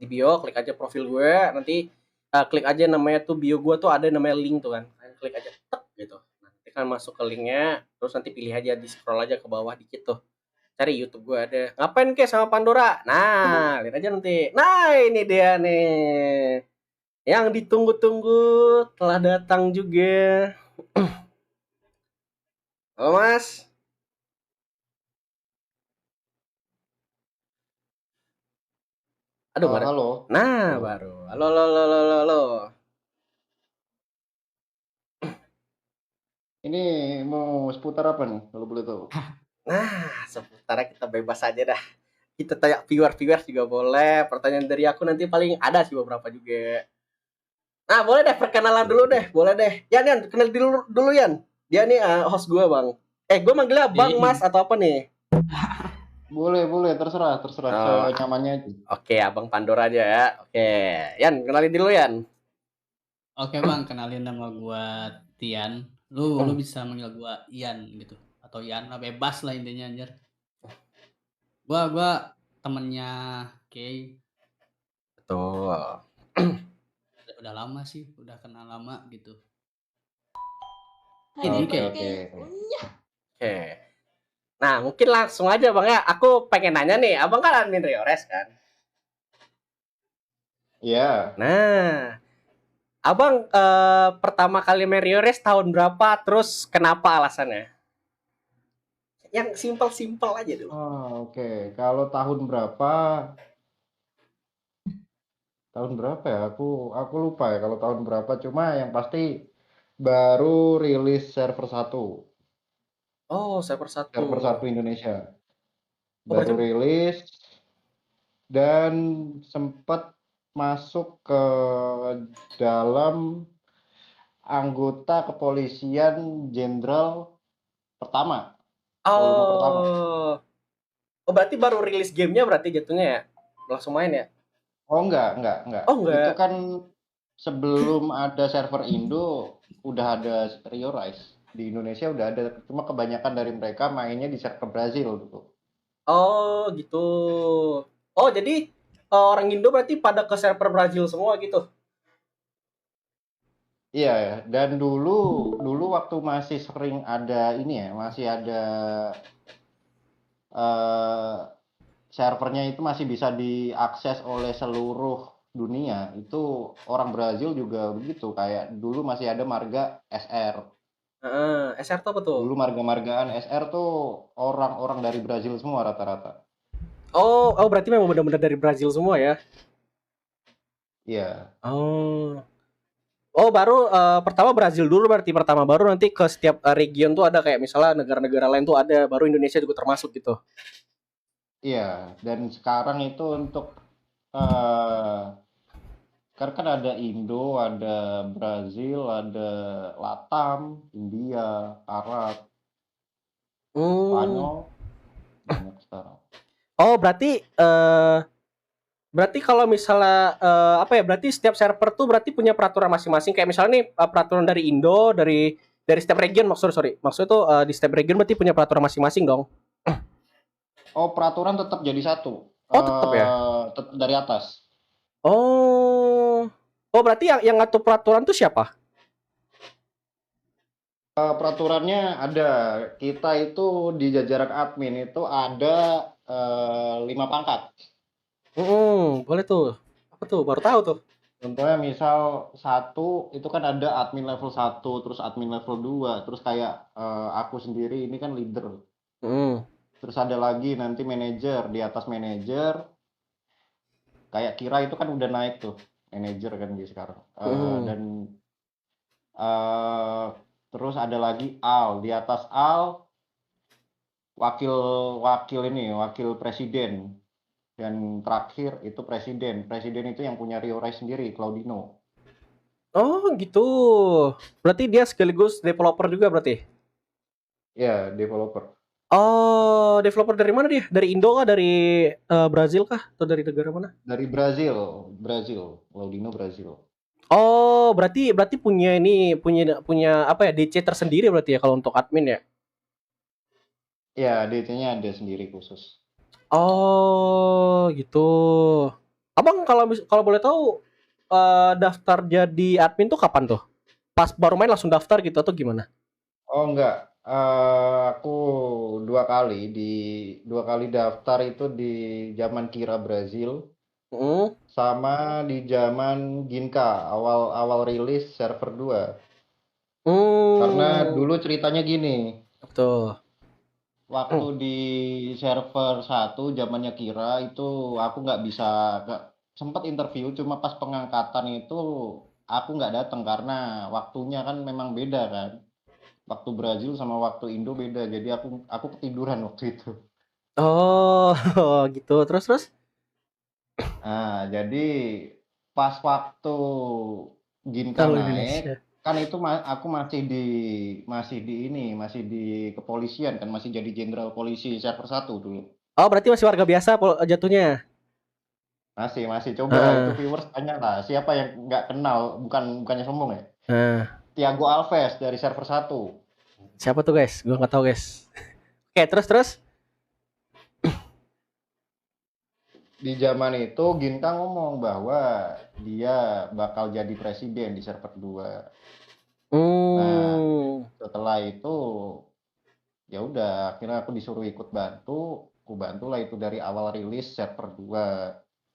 di bio klik aja profil gue, nanti klik aja namanya tuh bio gue tuh ada namanya link tuh kan. Kalian klik aja tek gitu. Nanti kan masuk ke linknya, terus nanti pilih aja di scroll aja ke bawah dikit tuh. Cari YouTube gue ada. Ngapain ke sama Pandora? Nah, lihat aja nanti. Nah, ini dia nih. Yang ditunggu-tunggu telah datang juga. Halo Mas. Aduh, nggak ada. Halo. Nah, Halo. baru. Halo, halo, halo, halo, halo. Ini mau seputar apa nih kalau boleh tahu? Nah, sementara kita bebas aja dah. Kita tanya viewer-viewer juga boleh. Pertanyaan dari aku nanti paling ada sih beberapa juga. Nah, boleh deh perkenalan dulu deh. Boleh deh. Yan, kenal dulu Yan. Dia nih host gue, Bang. Gue manggilnya Bang, Mas, Yoi. atau apa nih? Boleh, terserah Oh, senyamannya aja. oke, Abang Pandora aja ya. Oke, Yan, kenalin dulu Yan. Oke Bang, kenalin nama gua Tian. Lu bisa manggil gua Ian gitu atau Ian lah, bebas lah intinya anjir. Gua temennya Kay. Betul. Udah lama sih, udah kenal lama gitu. Ini Oke. Oke. Nah, mungkin langsung aja Bang ya. Aku pengen nanya nih, Abang kan admin Riores kan? Iya. Nah, Abang pertama kali main Riores tahun berapa? Terus kenapa alasannya? Yang simpel-simpel aja dulu. Oke. Kalau tahun berapa? Tahun berapa ya? Aku lupa ya kalau tahun berapa. Cuma yang pasti baru rilis server 1. Oh, server 1. Server 1 Indonesia. Oh, berarti Baru rilis dan sempat masuk ke dalam anggota kepolisian jenderal pertama, volume pertama. oh. Oh, berarti baru rilis gamenya berarti jatuhnya ya? Langsung main ya? Oh enggak. Oh, Itu enggak. kan sebelum ada server Indo udah ada Rio Rise. Di Indonesia udah ada, cuma kebanyakan dari mereka mainnya di server Brazil gitu. Oh, gitu. Oh, jadi orang Indo berarti pada ke server Brazil semua gitu? Iya, dan dulu waktu masih sering ada ini ya, masih ada eh, servernya itu masih bisa diakses oleh seluruh dunia. Itu orang Brazil juga begitu, kayak dulu masih ada marga SR. Heeh, SR tuh apa tuh? Dulu marga-margaan SR tuh orang-orang dari Brazil semua rata-rata. Oh, berarti memang benar-benar dari Brazil semua ya? Iya. Oh. Oh, baru pertama Brazil dulu berarti pertama, baru nanti ke setiap region tuh ada kayak misalnya negara-negara lain tuh ada, baru Indonesia juga termasuk gitu. Iya, dan sekarang itu untuk eh sekarang kan ada Indo, ada Brazil, ada Latam, India, Arab, Hmm. Spanyol, banyak sekarang. Oh, berarti kalau misalnya apa ya? Berarti setiap server tuh berarti punya peraturan masing-masing. Kayak misalnya nih peraturan dari Indo, dari setiap region sorry. Maksudnya tuh di setiap region berarti punya peraturan masing-masing dong. Oh, peraturan tetap jadi satu, Oh, tetap ya. tetap dari atas. Oh. Oh, berarti yang ngatur peraturan tuh siapa? Peraturannya ada. Kita itu di jajaran admin itu ada 5 pangkat. Boleh tuh. Apa tuh? Baru tahu tuh. Contohnya misal satu itu kan ada admin level 1, terus admin level 2, terus kayak aku sendiri ini kan leader. Hmm. Terus ada lagi nanti manajer, di atas manajer kayak Kira itu kan udah naik tuh manajer kan di sekarang. Hmm. Dan eh terus ada lagi Al, di atas Al wakil wakil presiden, dan terakhir itu presiden itu yang punya Rio Rai sendiri, Claudino. Oh, gitu. Berarti dia sekaligus developer juga berarti? Ya, developer. Oh, developer dari mana dia? Dari Indo kah? Dari Brazil kah? Atau dari negara mana? Dari Brazil, Claudino Brazil. Oh, berarti punya ini, punya apa ya? DC tersendiri berarti ya kalau untuk admin ya? Ya, DT-nya ada sendiri khusus. Oh, gitu. Abang kalau boleh tahu daftar jadi admin tuh kapan tuh? Pas baru main langsung daftar gitu atau gimana? Oh enggak, aku dua kali daftar itu di zaman Kira Brazil Hmm. sama di zaman Ginka awal-awal rilis server 2. Karena Hmm. dulu ceritanya gini, Betul. waktu Hmm. di server 1 zamannya Kira itu aku nggak sempat interview cuma pas pengangkatan itu aku nggak datang karena waktunya kan memang beda kan. Waktu Brazil sama waktu Indo beda. Jadi aku ketiduran waktu itu. Oh, gitu. Terus terus. Nah, jadi pas waktu Ginka Kalau naik Indonesia. kan itu aku masih di kepolisian kan masih jadi jenderal polisi server 1 dulu. Oh, berarti masih warga biasa jatuhnya. Masih masih coba itu Heeh. viewers tanya lah siapa yang nggak kenal bukannya sombong ya. Nah, Thiago Alves dari server 1. siapa tuh guys? Gua nggak tahu guys. Oke, terus terus. Di zaman itu Ginta ngomong bahwa dia bakal jadi presiden di server 2. Nah, Hmm. setelah itu ya udah akhirnya aku disuruh ikut bantu, aku bantulah itu dari awal rilis server 2.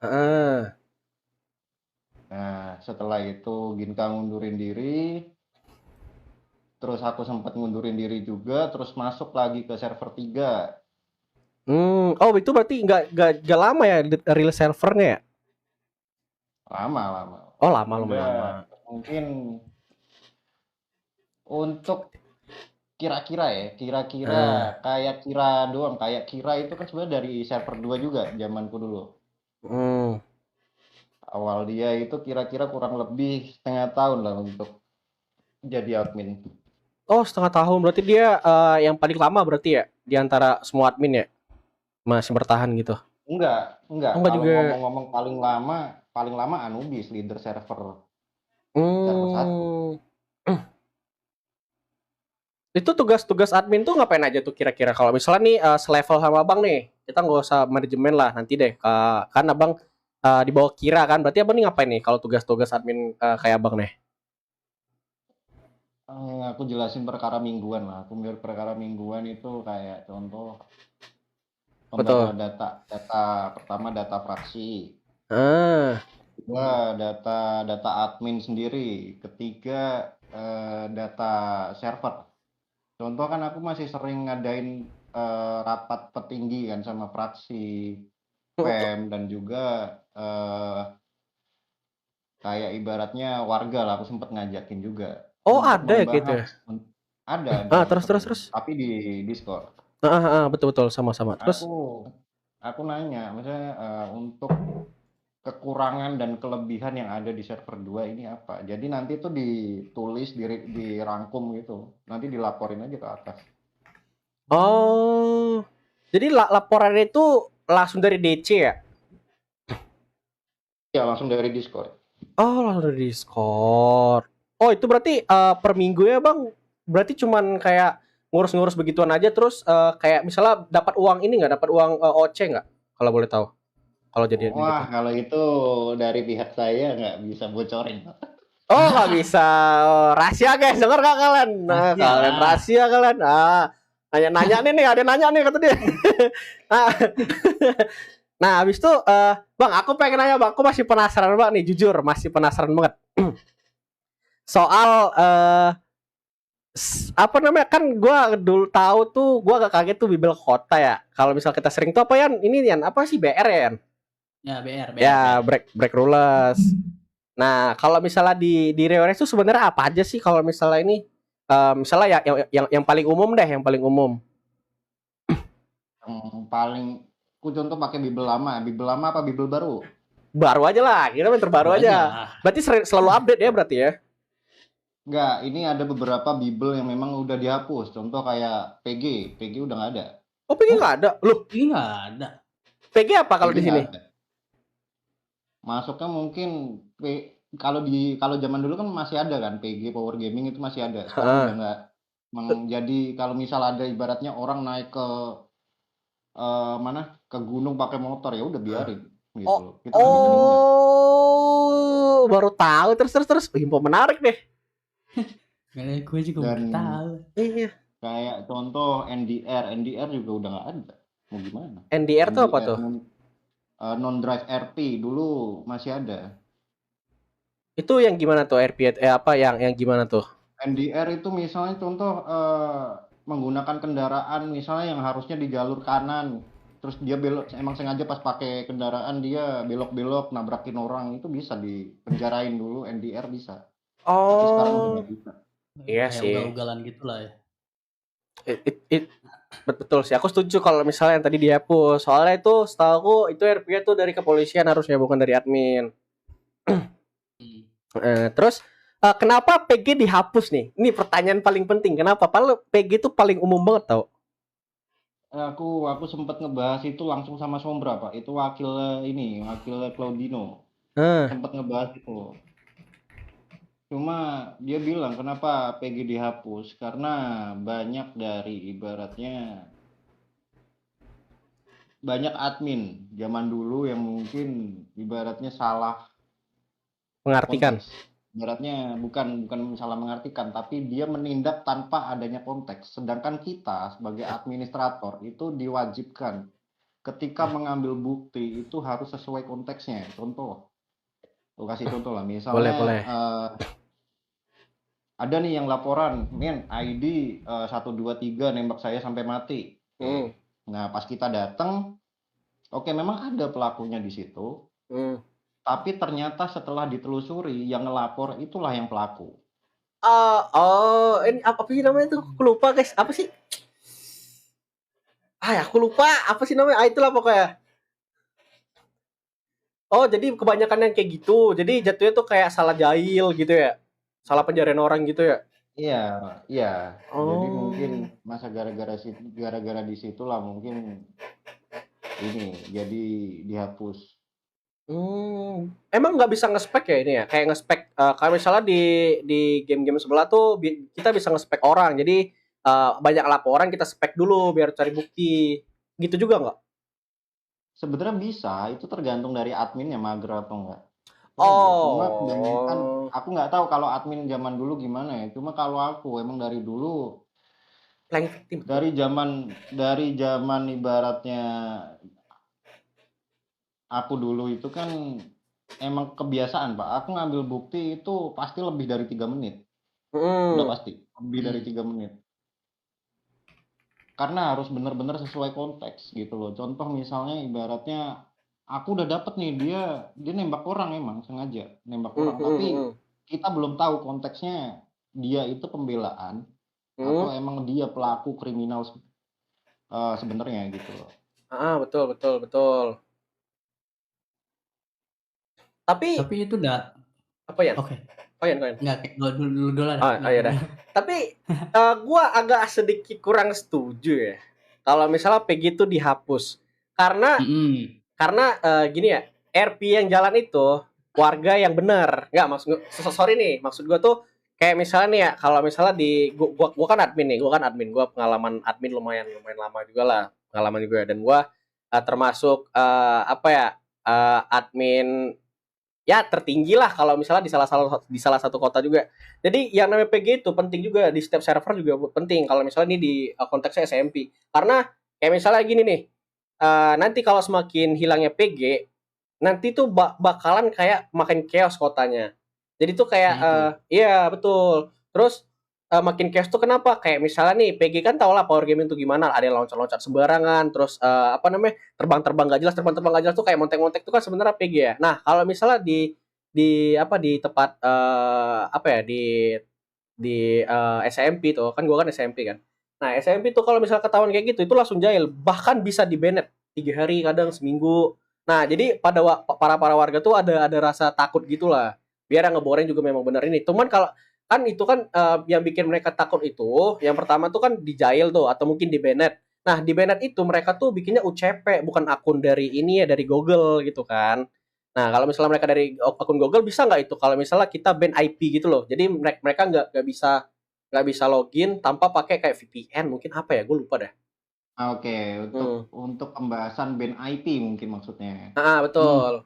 Heeh. Nah, setelah itu Ginta ngundurin diri, terus aku sempat ngundurin diri juga, terus masuk lagi ke server 3. Hmm. Oh, itu berarti nggak lama ya rilis servernya ya? Lama lama. Oh, lama lumayan Udah lama. mungkin untuk kira-kira Ah. kayak Kira doang, kayak Kira itu kan sebenarnya dari server 2 juga zamanku dulu. Hmm. Awal dia itu kira-kira kurang lebih setengah tahun lah untuk jadi admin. Oh, setengah tahun berarti dia yang paling lama berarti ya di antara semua admin ya? Masih bertahan gitu. Enggak. Oh, enggak Kalau juga. ngomong-ngomong paling lama Anubis leader server 1. Hmm. Itu tugas-tugas admin tuh ngapain aja tuh kira-kira kalau misalnya nih selevel sama abang nih, kita nggak usah manajemen lah nanti deh. Kan abang di bawah Kira kan, berarti abang nih ngapain nih kalau tugas-tugas admin kayak abang nih? Aku jelasin perkara mingguan lah. Aku biar perkara mingguan itu kayak contoh Betul. pembatalan data pertama data fraksi, Ah. kedua data admin sendiri, ketiga data server. Contoh kan aku masih sering ngadain rapat petinggi kan sama fraksi, PEM dan juga eh, kayak ibaratnya warga lah aku sempat ngajakin juga Oh, untuk ada ya gitu ya? membahas ada Terus terus sering terus. tapi di Discord. Betul betul sama-sama. Terus. Aku aku nanya misalnya untuk kekurangan dan kelebihan yang ada di server 2 ini apa. Jadi nanti tuh ditulis dirangkum gitu. Nanti dilaporin aja ke atas. Oh. Jadi laporannya itu langsung dari DC ya? Ya langsung dari Discord. Oh, langsung dari Discord. Oh, itu berarti per minggu ya, Bang? Berarti cuman kayak ngurus-ngurus begituan aja terus kayak misalnya dapat uang ini nggak? Dapat uang OC nggak? Kalau boleh tahu. Kalau jadi admin Wah, gitu. kalau itu dari pihak saya nggak bisa bocorin. Oh, nggak bisa. Oh, rahasia, guys. Dengar nggak kalian? Nah, Rahasia kalian lah. rahasia kalian. Nanya-nanya nih, ada nanya nih kata dia. Nah, nah, habis itu Bang, aku pengen nanya, Bang. Aku masih penasaran, Bang, nih, jujur, masih penasaran banget. Soal apa namanya kan gue dulu tahu tuh gue agak kaget tuh Bibel Kota ya kalau misal kita sering tuh apa ya ini Yan apa sih BR ya Yan Ya, ya BR. break rules. Nah kalau misalnya di Reores tuh sebenarnya apa aja sih kalau misalnya ini misalnya ya yang paling umum deh yang paling umum Yang paling aku contoh pakai Bibel lama apa Bibel baru? baru aja lah kita main terbaru Baru aja aja lah. berarti selalu update ya berarti ya. Enggak, ini ada beberapa Bibel yang memang udah dihapus. Contoh kayak PG udah nggak ada. Oh PG nggak ada loh Ini nggak ada. PG apa kalau PG di nggak sini ada. Masuknya mungkin kalau zaman dulu kan masih ada kan PG Power Gaming itu masih ada. Sekarang udah nggak. Jadi kalau misal ada ibaratnya orang naik ke mana ke gunung pakai motor ya udah biarin. gitu Oh, loh. Kita nggak bisa hindar. baru tahu. Terus. Info menarik deh. Karena gue juga Dan baru tahu. Iya. kayak contoh NDR juga udah nggak ada. Mau gimana? NDR tuh apa NDR tuh? non-drive RP dulu masih ada. Itu yang gimana tuh RP? Apa yang gimana tuh? NDR itu misalnya contoh menggunakan kendaraan misalnya yang harusnya di jalur kanan, terus dia belok emang sengaja pas pakai kendaraan dia belok-belok nabrakin orang, itu bisa dipenjarain dulu. NDR bisa, tapi sekarang udah Oh, nggak bisa. iya Kayak sih. ugal-ugalan gitu lah ya. Betul sih. Aku setuju kalau misalnya yang tadi dihapus. Soalnya itu setahu aku itu RP tuh dari kepolisian harusnya bukan dari admin. Hmm. Terus kenapa PG dihapus nih? Ini pertanyaan paling penting. Kenapa? Padahal PG itu paling umum banget tau. Aku sempat ngebahas itu langsung sama Sombra, Pak. Itu wakil Claudino. Nah, Sempat ngebahas itu. Cuma dia bilang kenapa PG dihapus? Karena banyak dari ibaratnya banyak admin zaman dulu yang mungkin ibaratnya salah mengartikan. konteks. Ibaratnya bukan salah mengartikan, tapi dia menindak tanpa adanya konteks. Sedangkan kita sebagai administrator itu diwajibkan ketika mengambil bukti itu harus sesuai konteksnya. Contoh, aku kasih contoh lah. Boleh, Misalnya boleh. ada nih yang laporan, men ID 123 nembak saya sampai mati. Oke. Nah, pas kita datang, oke memang ada pelakunya di situ, tapi ternyata setelah ditelusuri yang ngelapor itulah yang pelaku. Ini apa sih namanya tuh? Aku lupa guys. Apa sih? Aku lupa. Apa sih namanya? Itulah pokoknya. Oh, jadi kebanyakan yang kayak gitu. Jadi jatuhnya tuh kayak salah jahil gitu ya. Salah pencarian orang gitu ya. Iya, iya. Jadi mungkin Oh. masa gara-gara di situlah mungkin ini jadi dihapus. Emang nggak bisa nge-spec ya ini ya? Kayak nge-spec kayak misalnya di game-game sebelah tuh kita bisa nge-spec orang. Jadi banyak laporan kita spek dulu biar cari bukti. Gitu juga nggak? Sebenarnya bisa, itu tergantung dari adminnya mager atau enggak. Itu aja. Cuma kebanyakan Oh. aku nggak tahu kalau admin zaman dulu gimana ya. Cuma kalau aku emang dari dulu Playing victim. dari zaman ibaratnya aku dulu itu kan emang kebiasaan, Pak. Aku ngambil bukti itu pasti lebih dari 3 menit. Udah pasti lebih dari 3 menit. Karena harus benar-benar sesuai konteks gitu loh. Contoh misalnya ibaratnya aku udah dapet nih dia nembak orang, emang sengaja nembak orang, tapi kita belum tahu konteksnya dia itu pembelaan atau emang dia pelaku kriminal sebenarnya gitu loh. Betul. Tapi itu udah apa ya? oke. Koin. Enggak, dulu lah. Iya dah. Tapi gua agak sedikit kurang setuju ya. Kalau misalnya PG itu dihapus. Karena gini ya, RP yang jalan itu warga yang benar. Enggak, sorry nih, maksud gua tuh kayak misalnya nih ya, kalau misalnya di gua kan admin nih, gua pengalaman admin lumayan lama juga lah, pengalaman juga, dan gua termasuk admin ya tertinggi lah kalau misalnya di salah satu kota juga. Jadi yang namanya PG itu penting juga di setiap server juga penting kalau misalnya ini di konteksnya SMP. Karena kayak misalnya gini nih, nanti kalau semakin hilangnya PG, nanti tuh bakalan kayak makin chaos kotanya. Jadi tuh kayak iya betul. Terus makin chaos tuh kenapa? Kayak misalnya nih PG kan tau lah power gaming tuh gimana, ada yang loncat-loncat sembarangan, terus terbang-terbang gak jelas tuh kayak montek-montek tuh kan sebenarnya PG ya. Nah, kalau misalnya di tempat di SMP tuh, kan gua kan SMP kan. Nah, SMP tuh kalau misalnya ketahuan kayak gitu itu langsung jahil, bahkan bisa di banned 3 hari, kadang seminggu. Nah, jadi pada para warga tuh ada rasa takut gitulah. Biar yang ngeboring juga memang benar ini. Cuman kalau kan itu kan yang bikin mereka takut itu, yang pertama tuh kan di jahil tuh atau mungkin di banned. Nah, di banned itu mereka tuh bikinnya UCP, bukan akun dari ini ya, dari Google gitu kan. Nah, kalau misalnya mereka dari akun Google bisa nggak itu kalau misalnya kita ban IP gitu loh. Jadi mereka nggak bisa login tanpa pakai kayak VPN, mungkin apa ya? Gue lupa deh. Oke, Hmm. untuk pembahasan ban IP mungkin maksudnya. Betul.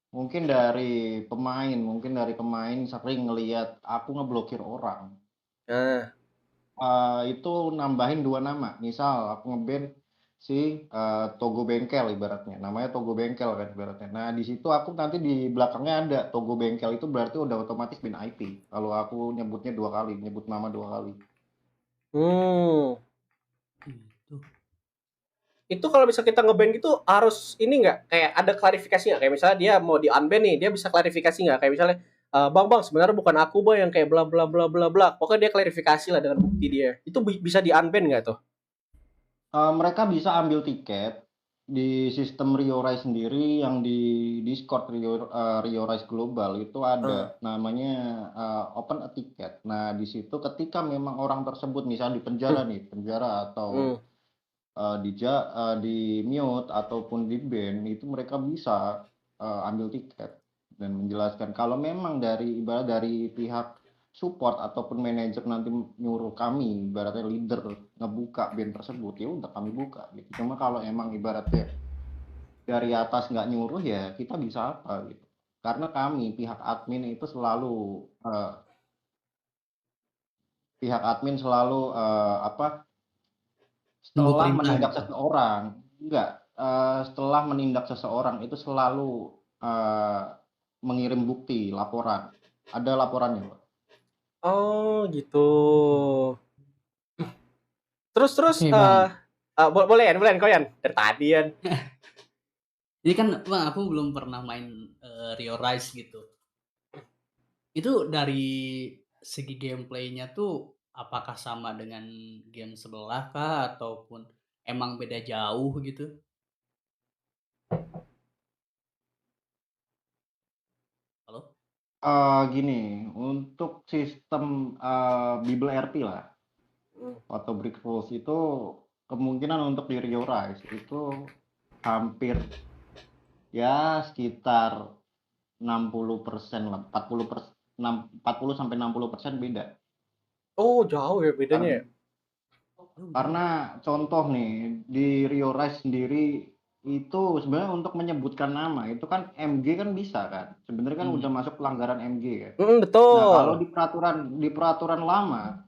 Mungkin dari pemain sering ngelihat aku ngeblokir orang. Nah, Itu nambahin 2 nama. Misal aku nge-ban si Togo Bengkel ibaratnya. Namanya Togo Bengkel kan ibaratnya. Nah, di situ aku nanti di belakangnya ada Togo Bengkel itu berarti udah otomatis ban IP. Kalau aku nyebutnya 2 kali, nyebut nama 2 kali. Gitu. Itu kalau bisa kita nge-ban gitu harus ini nggak kayak ada klarifikasi nggak? Kayak misalnya dia mau di-unban nih, dia bisa klarifikasi nggak? Kayak misalnya, bang sebenarnya bukan aku bang yang kayak bla bla bla bla bla. Pokoknya dia klarifikasi lah dengan bukti dia. Itu bisa di-unban nggak tuh? Mereka bisa ambil tiket di sistem RioRise sendiri yang di Discord RioRise Global itu Ah, ada namanya open a ticket. Nah, di situ ketika memang orang tersebut misalnya di penjara nih, penjara atau hmm. di mute ataupun di ban itu mereka bisa ambil tiket dan menjelaskan kalau memang dari ibarat dari pihak support ataupun manajer nanti nyuruh kami ibaratnya leader ngebuka ban tersebut ya udah kami buka gitu. Cuma kalau emang ibaratnya dari atas nggak nyuruh ya kita bisa apa gitu. Karena kami eh, pihak admin selalu apa Nunggu setelah perintah menindak gitu. seseorang, enggak, setelah menindak seseorang itu selalu eh, mengirim bukti, laporan. Ada laporannya, Pak. Oh gitu. Terus Oke, Bang. boleh ya, boleh kau Yan dari tadi Yan. Jadi kan Bang, aku belum pernah main Rio Rise gitu. Itu dari segi gameplaynya tuh apakah sama dengan game sebelah kah ataupun emang beda jauh gitu? Halo? Gini, untuk sistem Bible RP lah, Hmm. atau Brick Rules itu kemungkinan untuk di Rio Rise itu hampir ya sekitar 60% lah, 40 sampai 60% beda. Oh jauh ya bedanya ya. Karena contoh nih, di Rio Rice sendiri itu sebenarnya untuk menyebutkan nama itu kan MG kan bisa kan. Sebenarnya kan udah Hmm. masuk pelanggaran MG kan. Nah, kalau Betul. di peraturan lama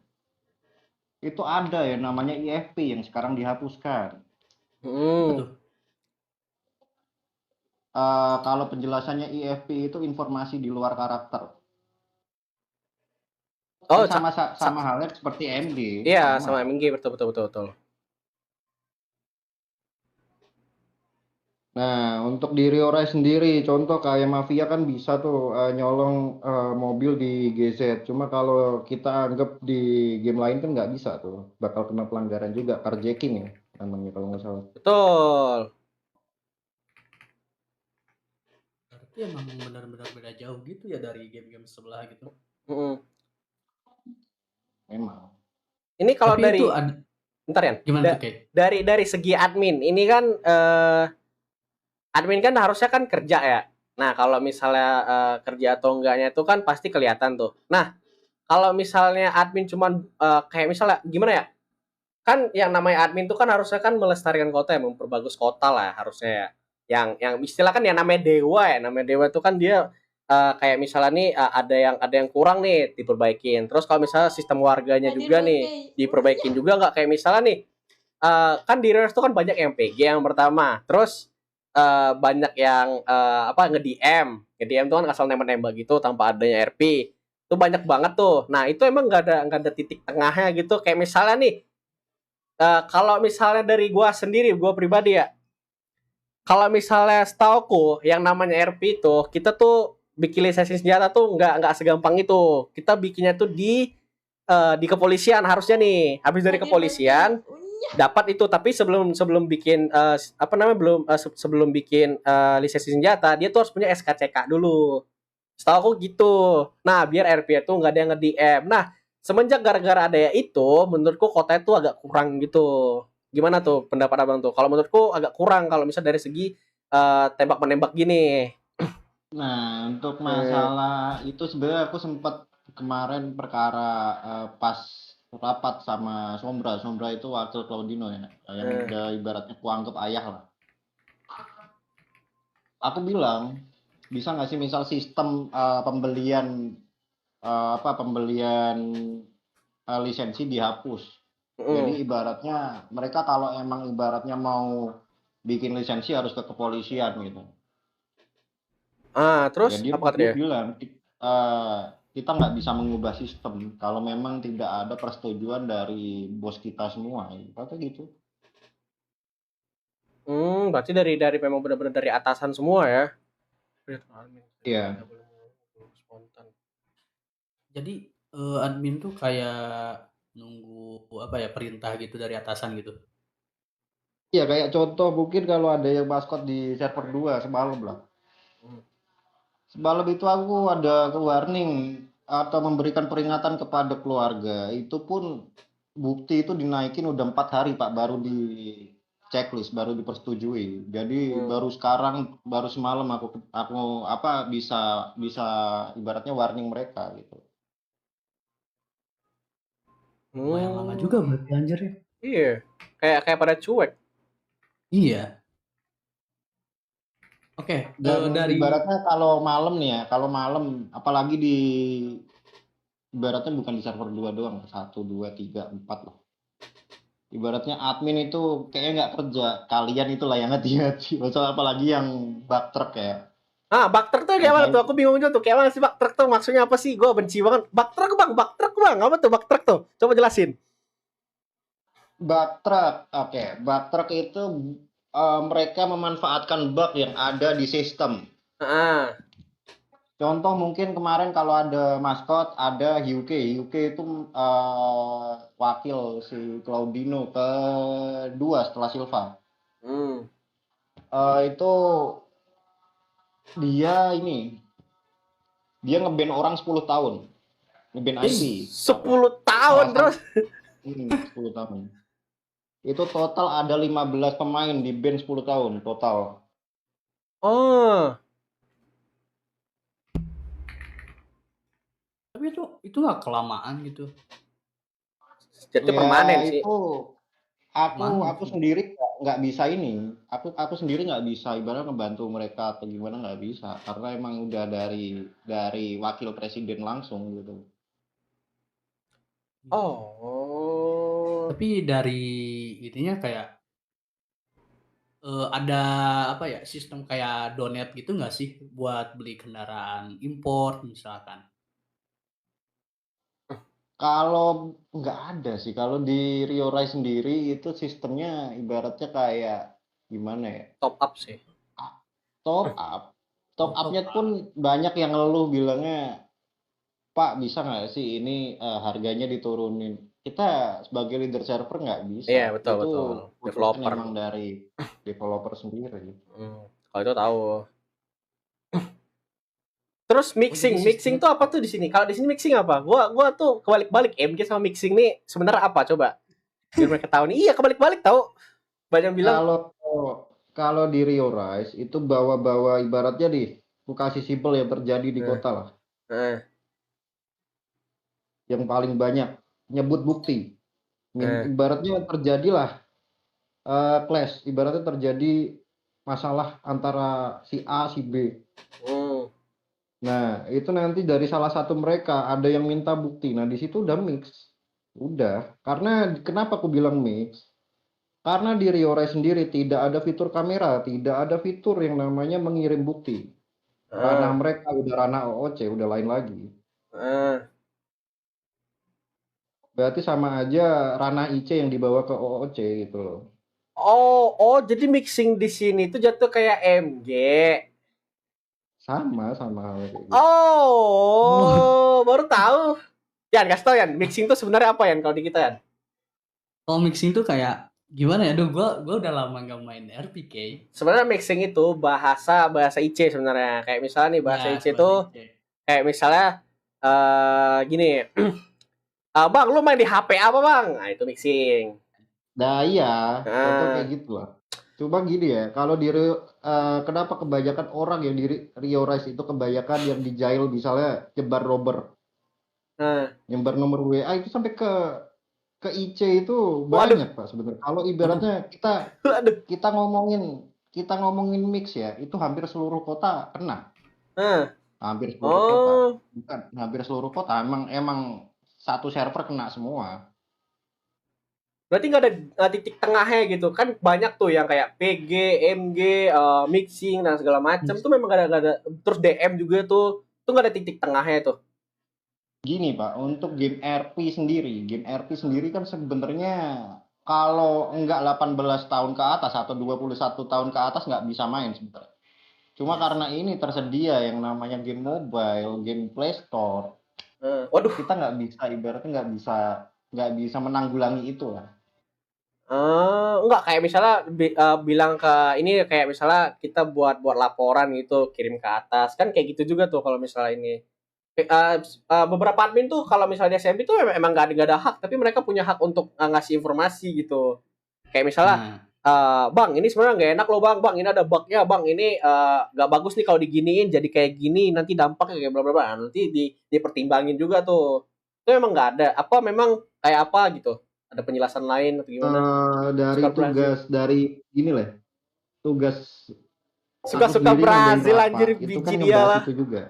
itu ada ya namanya IFP yang sekarang dihapuskan. Apa Hmm. tuh? Kalau penjelasannya IFP itu informasi di luar karakter. Kan Oh, sama halnya seperti MG, iya sama. sama MG betul betul betul betul. Nah, untuk di Rio Rise sendiri, contoh kayak Mafia kan bisa tuh nyolong mobil di GZ. Cuma kalau kita anggap di game lain kan nggak bisa tuh. Bakal kena pelanggaran juga, carjacking ya namanya kalau nggak salah. Betul. Berarti emang benar-benar beda jauh gitu ya dari game-game sebelah gitu. Mm-mm. Memang. Ini kalau Tapi itu dari ada bentar ya. gimana tuh kayak? Dari segi admin, ini kan admin kan harusnya kan kerja ya. Nah, kalau misalnya kerja atau enggaknya itu kan pasti kelihatan tuh. Nah, kalau misalnya admin cuman kayak misalnya gimana ya? Kan yang namanya admin tuh kan harusnya kan melestarikan kota ya, memperbagus kota lah harusnya ya. Yang istilah kan yang namanya dewa ya, namanya dewa itu kan dia kayak misalnya nih ada yang kurang nih diperbaikin. Terus kalau misalnya sistem warganya juga nih diperbaikin juga nggak kayak misalnya nih kan di Reels tuh kan banyak yang PG yang pertama. Terus banyak yang apa nge-DM tuh kan asal nembak-nembak gitu tanpa adanya RP. Itu banyak banget tuh. Nah, itu emang nggak ada titik tengahnya gitu. Kayak misalnya nih kalau misalnya dari gua sendiri, gua pribadi ya, kalau misalnya setauku yang namanya RP itu kita tuh bikin lisensi senjata tuh nggak segampang itu. Kita bikinnya tuh di kepolisian harusnya nih. Habis dari kepolisian dapat itu, tapi sebelum sebelum bikin apa namanya belum sebelum bikin lisensi senjata dia tuh harus punya SKCK dulu. Setahu aku gitu. Nah, biar RP itu nggak ada yang nge-DM. Nah, semenjak gara-gara ada ya itu, menurutku kota itu agak kurang gitu. Gimana tuh pendapat abang tuh? Kalau menurutku agak kurang kalau misalnya dari segi tembak menembak gini. Nah, untuk Hmm. masalah itu sebenarnya aku sempat kemarin perkara pas rapat sama Sombra. Sombra itu wakil Claudino ya, yang Eh, udah ibaratnya kuanggap ayah lah. Aku bilang, bisa nggak sih misal sistem pembelian lisensi dihapus. Jadi mm. ibaratnya mereka kalau emang ibaratnya mau bikin lisensi harus ke kepolisian gitu. Terus Ya apa kata dia dia? bilang kita nggak bisa mengubah sistem kalau memang tidak ada persetujuan dari bos kita semua. Kata gitu. Berarti dari memang benar-benar dari atasan semua ya. Iya. Spontan. Jadi admin tuh kayak nunggu apa ya perintah gitu dari atasan gitu. Iya kayak contoh mungkin kalau ada yang maskot di server 2 semalam lah. Hmm. Semalam itu aku ada ke warning atau memberikan peringatan kepada keluarga. Itu pun bukti itu dinaikin udah 4 hari Pak, baru di checklist, baru dipersetujui. Jadi Hmm. baru sekarang, baru semalam aku apa bisa bisa ibaratnya warning mereka gitu. Lumayan lama juga Hmm. berarti anjir ya. Iya. Kayak pada cuek. Iya. Oke, Dan dari ibaratnya kalau malam nih ya, kalau malam apalagi di ibaratnya bukan di server 2 doang, 1, 2, 3, 4 loh. Ibaratnya admin itu kayaknya nggak kerja, kalian itulah yang hati-hati. Masalah apalagi yang bug truck ya. Bug truck tuh kayak Yang mana saya tuh? Aku bingung juga tuh. Kayak mana sih bug truck tuh? Maksudnya apa sih? Gue benci banget. Bug truck bang, bug truck bang. Apa tuh bug truck tuh? Coba jelasin. bug truck, oke, bug truck itu mereka memanfaatkan bug yang ada di sistem. Ah, Contoh mungkin kemarin kalau ada maskot, ada UK itu wakil si Claudino kedua setelah Silva. hmm. Itu dia ngeband orang 10 tahun, ngeband IP. 10 tahun Alasan terus. 10 tahun. Itu total ada 15 pemain di band 10 tahun total. Oh, tapi itu nggak kelamaan gitu. jadi Ya permanen sih. itu Permanen aku sih. sendiri nggak bisa ini. Aku sendiri nggak bisa ibarat ngebantu mereka atau gimana nggak bisa karena emang udah dari wakil presiden langsung gitu. Oh. Tapi dari ininya kayak ada apa ya sistem kayak donate gitu nggak sih buat beli kendaraan import misalkan? Kalau nggak ada sih, kalau di Rio Rai sendiri itu sistemnya ibaratnya kayak gimana ya? Top up sih. Top up. Top Oh, top up-nya up. pun banyak yang ngeluh bilangnya, Pak bisa nggak sih ini harganya diturunin? Kita sebagai leader server nggak Iya, bisa. betul Itu betul. keputusan Developer. emang dari developer sendiri. Kalau itu tahu. Terus Oh, jadi mixing sistemnya tuh apa tuh di sini? Kalau di sini mixing apa? Gua tuh kebalik-balik MG sama mixing nih sebenarnya apa coba? Biar mereka tahu nih. Iya, kebalik-balik tahu. Banyak bilang, Kalau kalau di Rio Rise itu bawa-bawa ibaratnya aku kasih simpel yang terjadi di nah, kota lah. nah, Yang paling banyak nyebut bukti. nah. Ibaratnya terjadilah clash, ibaratnya terjadi masalah antara si A si B. Hmm. Nah, itu nanti dari salah satu mereka ada yang minta bukti. Nah, di situ udah mix. Udah. Karena kenapa aku bilang mix? Karena di Riore sendiri tidak ada fitur kamera, tidak ada fitur yang namanya mengirim bukti. Ranah Ah, mereka udah ranah OOC, udah lain lagi. ah. Berarti sama aja ranah IC yang dibawa ke OOC gitu loh. Jadi mixing di sini tuh jatuh kayak MG. Sama halnya kayak gitu. Wah, Baru tahu. Yan, kasih tau Yan, mixing tuh sebenarnya apa Yan kalau di kita Yan? kalau mixing tuh kayak gimana ya? Aduh, gua udah lama nggak main RPK. Sebenarnya mixing itu bahasa IC sebenarnya. Kayak misalnya nih bahasa Ya, IC sebagai tuh C. kayak misalnya gini. Bang, lu main di HP apa bang? Nah itu mixing. Nah iya, contoh kayak Nah, gitu lah. Cuma gini ya, kalau kenapa kebanyakan orang yang di Rio Rise itu kebanyakan yang di jail misalnya nyebar nomor nah, nomor WA itu sampai ke ke IC itu Waduh, banyak Pak sebenarnya. Kalau Waduh, ibaratnya waduh. kita ngomongin mix ya, itu hampir seluruh kota kena. Nah, Hampir seluruh kota. oh, Bukan hampir seluruh kota, emang satu server kena semua. berarti nggak ada titik tengahnya gitu kan? Banyak tuh yang kayak PG, MG, mixing dan segala macam tuh memang nggak ada. Terus DM juga tuh nggak ada titik tengahnya tuh. Gini Pak, untuk game game RP sendiri kan sebenarnya kalau enggak 18 tahun ke atas atau 21 tahun ke atas nggak bisa main sebenarnya. Cuma yes. karena ini tersedia yang namanya game mobile, game Play Store, Waduh. kita nggak bisa ibaratnya nggak bisa menanggulangi itu lah. Enggak kayak misalnya bilang ke ini kayak misalnya kita buat laporan gitu, kirim ke atas. Kan kayak gitu juga tuh kalau misalnya ini. Beberapa admin tuh kalau misalnya di SMB tuh emang nggak ada hak, tapi mereka punya hak untuk ngasih informasi gitu. Kayak misalnya, Nah, Bang, ini sebenarnya nggak enak loh Bang, Bang ini ada bugnya Bang, ini nggak bagus nih kalau diginiin jadi kayak gini, nanti dampaknya kayak bla bla bla. Nah, nanti dipertimbangin juga tuh. Itu emang nggak ada. Apa memang kayak apa gitu? Ada penjelasan lain atau gimana? Dari Suka Brazil. tugas dari ini lah, tugas aku Suka-suka sendiri ngadain Brazil anjir rapat, itu kan biji dia ngebahas lah. itu juga.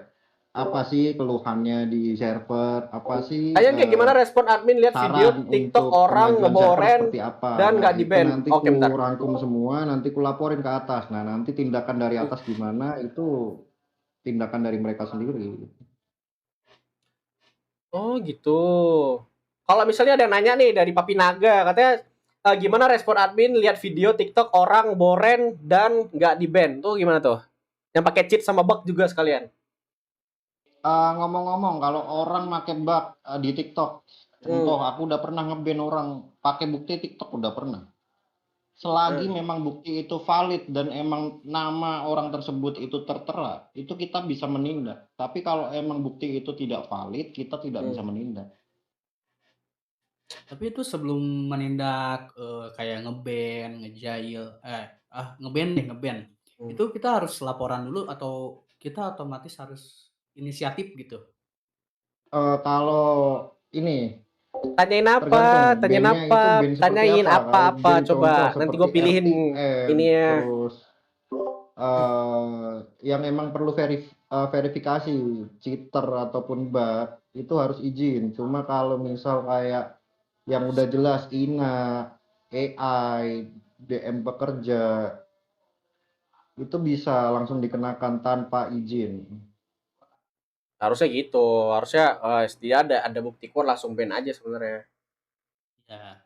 Apa sih keluhannya di server, apa sih Kayak gimana respon admin lihat video saran TikTok untuk orang kemajuan server ngeboren seperti apa. dan Nah, nggak di itu ban. nanti Oke, bentar. ku rangkum semua, nanti ku laporin ke atas. Nah, nanti tindakan dari atas gimana itu tindakan dari mereka sendiri. Oh gitu. Kalau misalnya ada yang nanya nih dari Papi Naga, katanya gimana respon admin lihat video TikTok orang boren dan nggak di ban? Tuh gimana tuh? Yang pakai cheat sama bug juga sekalian. Ngomong-ngomong, kalau orang make bug di TikTok, contoh Hmm. aku udah pernah nge-ban orang pakai bukti TikTok udah pernah. Selagi Hmm. memang bukti itu valid dan emang nama orang tersebut itu tertera, itu kita bisa menindak. Tapi kalau emang bukti itu tidak valid, kita tidak bisa menindak. tapi itu sebelum menindak kayak ngeban, ngejail, ngeban deh, ngeban. Hmm. Itu kita harus laporan dulu atau kita otomatis harus inisiatif gitu? Kalau ini Tanyain apa? tergantung Tanyain bandnya itu apa? band seperti Tanyain apa. Kalau apa-apa band contoh coba. Nanti seperti gue pilihin RTM, ini ya. terus yang emang perlu verifikasi cheater ataupun bug itu harus izin. Cuma kalau misal kayak yang udah jelas INA, AI, DM pekerja itu bisa langsung dikenakan tanpa izin. Harusnya gitu. Harusnya setidaknya ada bukti kuat langsung ban aja sebenarnya. Ya.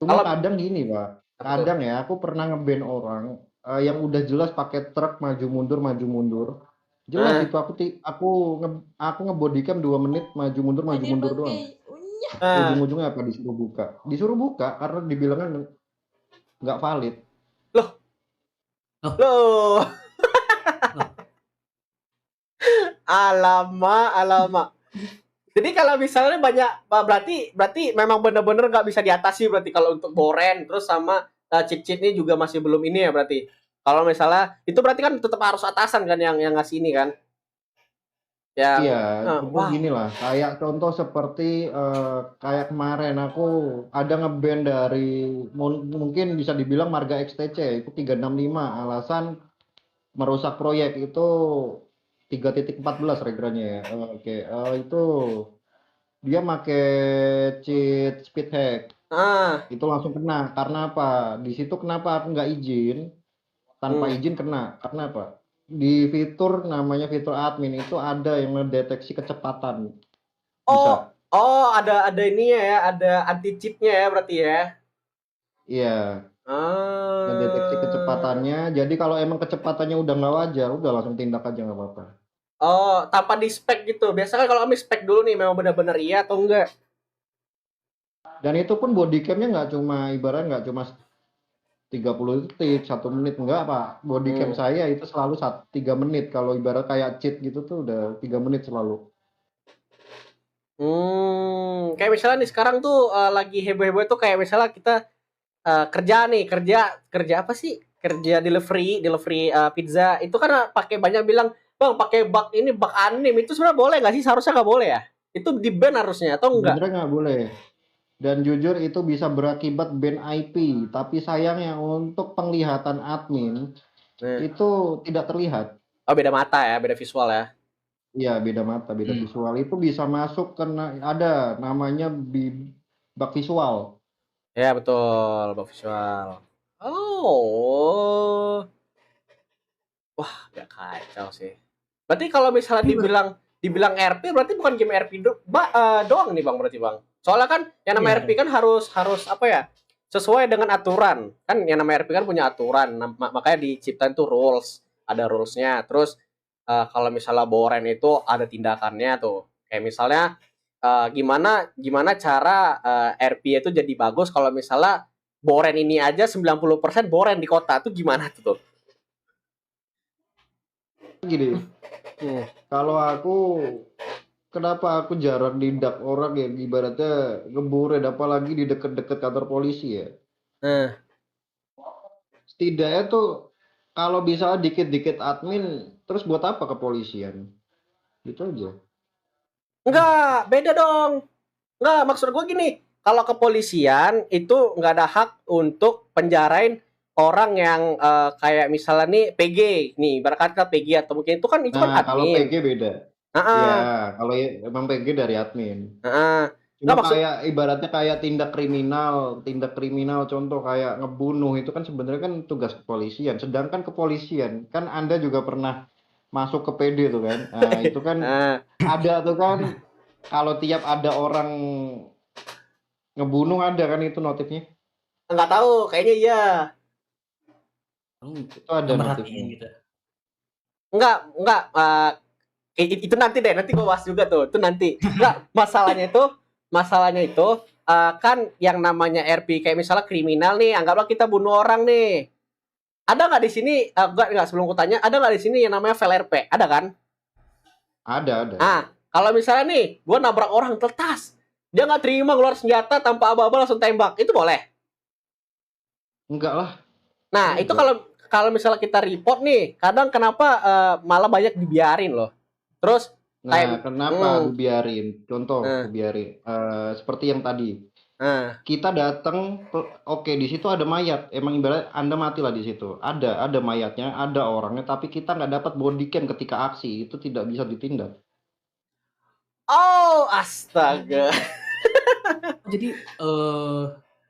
Cuma Kalau kadang gini Pak, apa tuh? kadang ya aku pernah nge-ban orang yang udah jelas pakai truk maju mundur. Jelas Nah, itu aku nge-bodycam 2 menit maju mundur doang. nah. Ujung-ujungnya apa disuruh buka. Disuruh buka karena dibilangnya nggak valid. Loh, Oh, loh. oh, Alamak. Jadi kalau misalnya banyak berarti memang benar-benar nggak bisa diatasi berarti kalau untuk boren terus sama cheat ini juga masih belum ini ya berarti. Kalau misalnya itu berarti kan tetap harus atasan kan yang ngasih ini kan. Yang Iya, cuma wow. gini lah, kayak contoh seperti kayak kemarin aku ada nge-ban dari mungkin bisa dibilang Marga XTC itu 365 alasan merusak proyek itu 3.14 regranya ya. Oke, itu dia make cheat speed hack. Ah, Itu langsung kena. Karena apa? Di situ kenapa aku nggak izin? Tanpa hmm. izin kena. Karena apa? Di fitur namanya fitur admin itu ada yang mendeteksi kecepatan. Oh, Bisa. ada ininya ya, ada anti cheatnya ya berarti ya. Iya, mendeteksi Ah. kecepatannya. Jadi kalau emang kecepatannya udah nggak wajar, udah langsung tindak aja nggak apa-apa. Oh, tanpa di spek gitu. Biasanya kalau kami spek dulu nih memang benar-benar iya atau enggak. Dan itu pun bodycamnya nggak cuma ibarat nggak cuma 30 detik, 1 menit, enggak Pak. Bodycam Hmm. saya itu selalu 3 menit. Kalau ibarat kayak cheat gitu tuh udah 3 menit selalu. Kayak misalnya nih sekarang tuh lagi heboh-heboh tuh kayak misalnya kita kerja nih, kerja apa sih? Kerja delivery pizza. Itu kan pakai banyak bilang, "Bang, pakai bug ini bug anim." Itu sebenarnya boleh nggak sih? Seharusnya nggak boleh ya? Itu di-ban harusnya atau enggak? Sebenarnya nggak boleh. Dan jujur itu bisa berakibat ban IP, tapi sayangnya untuk penglihatan admin Nah. itu tidak terlihat. Oh, beda mata ya, beda visual ya. Iya, beda mata, beda visual. Itu bisa masuk kena ada namanya bug visual. Ya betul, bug visual. Oh. Wah, agak kacau sih. Berarti kalau misalnya dibilang RP berarti bukan game RP doang nih Bang berarti Bang. Soalnya kan yang namanya RP kan harus apa ya? Sesuai dengan aturan. Kan yang namanya RP kan punya aturan. Makanya diciptain tuh rules, ada rulesnya. Terus kalau misalnya boren itu ada tindakannya tuh. Kayak misalnya gimana cara RP itu jadi bagus kalau misalnya boren ini aja 90% boren di kota tuh gimana tuh? Gini, kalau aku kenapa aku jarang nindak orang yang ibaratnya ngeburin, apalagi di deket-deket kantor polisi ya. Setidaknya tuh kalau bisa dikit-dikit admin, terus buat apa kepolisian? Gitu aja. Enggak, beda dong. Enggak, maksud gue gini, kalau kepolisian itu nggak ada hak untuk penjarain orang yang kayak misalnya nih PG, nih berkata PG atau mungkin itu kan Nah, kalau admin. PG beda. Ya, kalau emang PG dari admin. Nggak Cuma maksud, kayak ibaratnya kayak tindak kriminal contoh kayak ngebunuh itu kan sebenarnya kan tugas kepolisian. Sedangkan kepolisian kan Anda juga pernah masuk ke PD tuh kan. Nah, itu kan ada tuh kan kalau tiap ada orang ngebunuh ada kan itu notifnya. nggak tahu, kayaknya iya. Itu ada notifnya. Gitu. Enggak, itu nanti deh, nanti gue bahas juga tuh. Itu nanti. Enggak, masalahnya itu kan yang namanya RP kayak misalnya kriminal nih, anggaplah kita bunuh orang nih. Ada nggak di sini? Enggak, sebelum aku tanya, ada nggak di sini yang namanya file RP? Ada kan? Ada. Kalau misalnya nih, gue nabrak orang tertas, dia nggak terima keluar senjata tanpa aba-aba langsung tembak, itu boleh? Enggak lah. Nah, itu kalau misalnya kita report nih, kadang kenapa malah banyak dibiarin loh. Terus Nah, kenapa gue biarin? Contoh, gue biarin. Seperti yang tadi. Kita datang, oke di situ ada mayat. Emang ibarat Anda mati lah di situ. Ada mayatnya, ada orangnya, tapi kita nggak dapat body cam ketika aksi. Itu tidak bisa ditindak. Oh, astaga. Jadi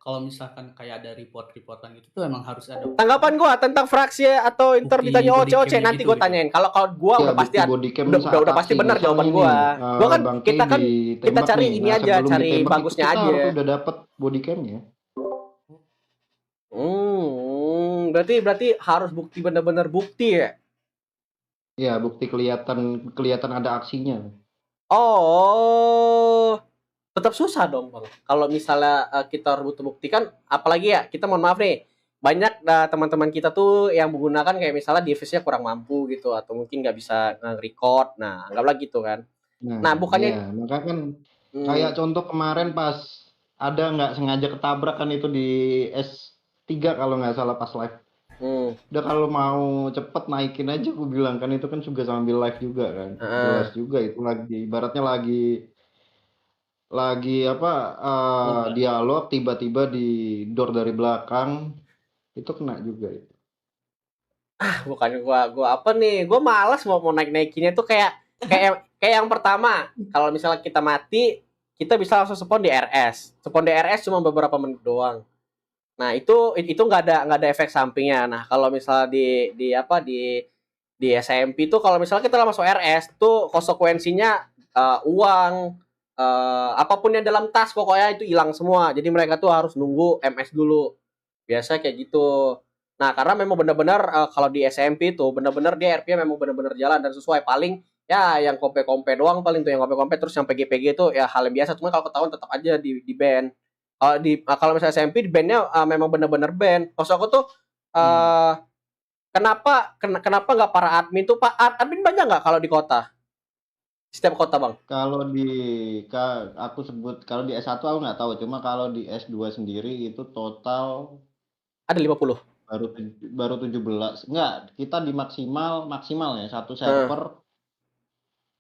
kalau misalkan kayak ada report-reportan gitu tuh emang harus ada Tanggapan gue tentang fraksi atau ntar bukti ditanya body Oce, cam-nya nanti gitu gue tanyain. Kalau gue Ya, udah pasti bukti body cam saat udah pasti aksi. benar Misal jawaban ini, gue. Gue kan Bang kita Ki ditembak cari nih. ini Nah, aja, sebelum cari ditembak itu bagusnya kita aja. harus udah dapat body camnya. Berarti harus bukti benar-benar bukti ya. Ya, bukti kelihatan ada aksinya. Oh, tetap susah dong bang. Kalau misalnya kita harus butuh bukti kan, apalagi ya kita mohon maaf nih, banyak teman-teman kita tuh yang menggunakan kayak misalnya device-nya kurang mampu gitu atau mungkin nggak bisa nge-record. Nah, anggaplah gitu kan. Nah, bukannya ya, maka kan kayak contoh kemarin pas ada nggak sengaja ketabrak kan itu di S3 kalau nggak salah pas live. Udah kalau mau cepet naikin aja gue bilang kan itu kan juga sambil live juga kan. Jelas juga itu lagi ibaratnya lagi apa dialog tiba-tiba di door dari belakang itu kena juga itu. bukan gua apa nih, gua malas mau naik-naikinnya tuh kayak yang pertama, kalau misalnya kita mati kita bisa langsung spawn di RS cuma beberapa menit doang. Nah itu nggak ada efek sampingnya. Nah kalau misalnya di SMP tuh kalau misalnya kita masuk RS tuh konsekuensinya uang, apapun yang dalam tas pokoknya itu hilang semua. Jadi mereka tuh harus nunggu MS dulu, biasa kayak gitu. Nah karena memang benar-benar kalau di SMP tuh benar-benar dia RP memang benar-benar jalan dan sesuai. Paling ya yang kompe-kompe doang paling tuh yang kompe-kompe, terus yang PG-PG tuh ya hal yang biasa. Cuma kalau ketahuan tetap aja di ban. Kalau misalnya SMP di bandnya memang benar-benar ban. Maksud aku tuh kenapa nggak para admin tuh, Pak admin banyak nggak kalau di kota? Setiap kota bang? Kalau aku sebut kalau di S1 aku nggak tahu, cuma kalau di S2 sendiri itu total Ada 50. baru 17. Enggak, kita di maksimal ya satu server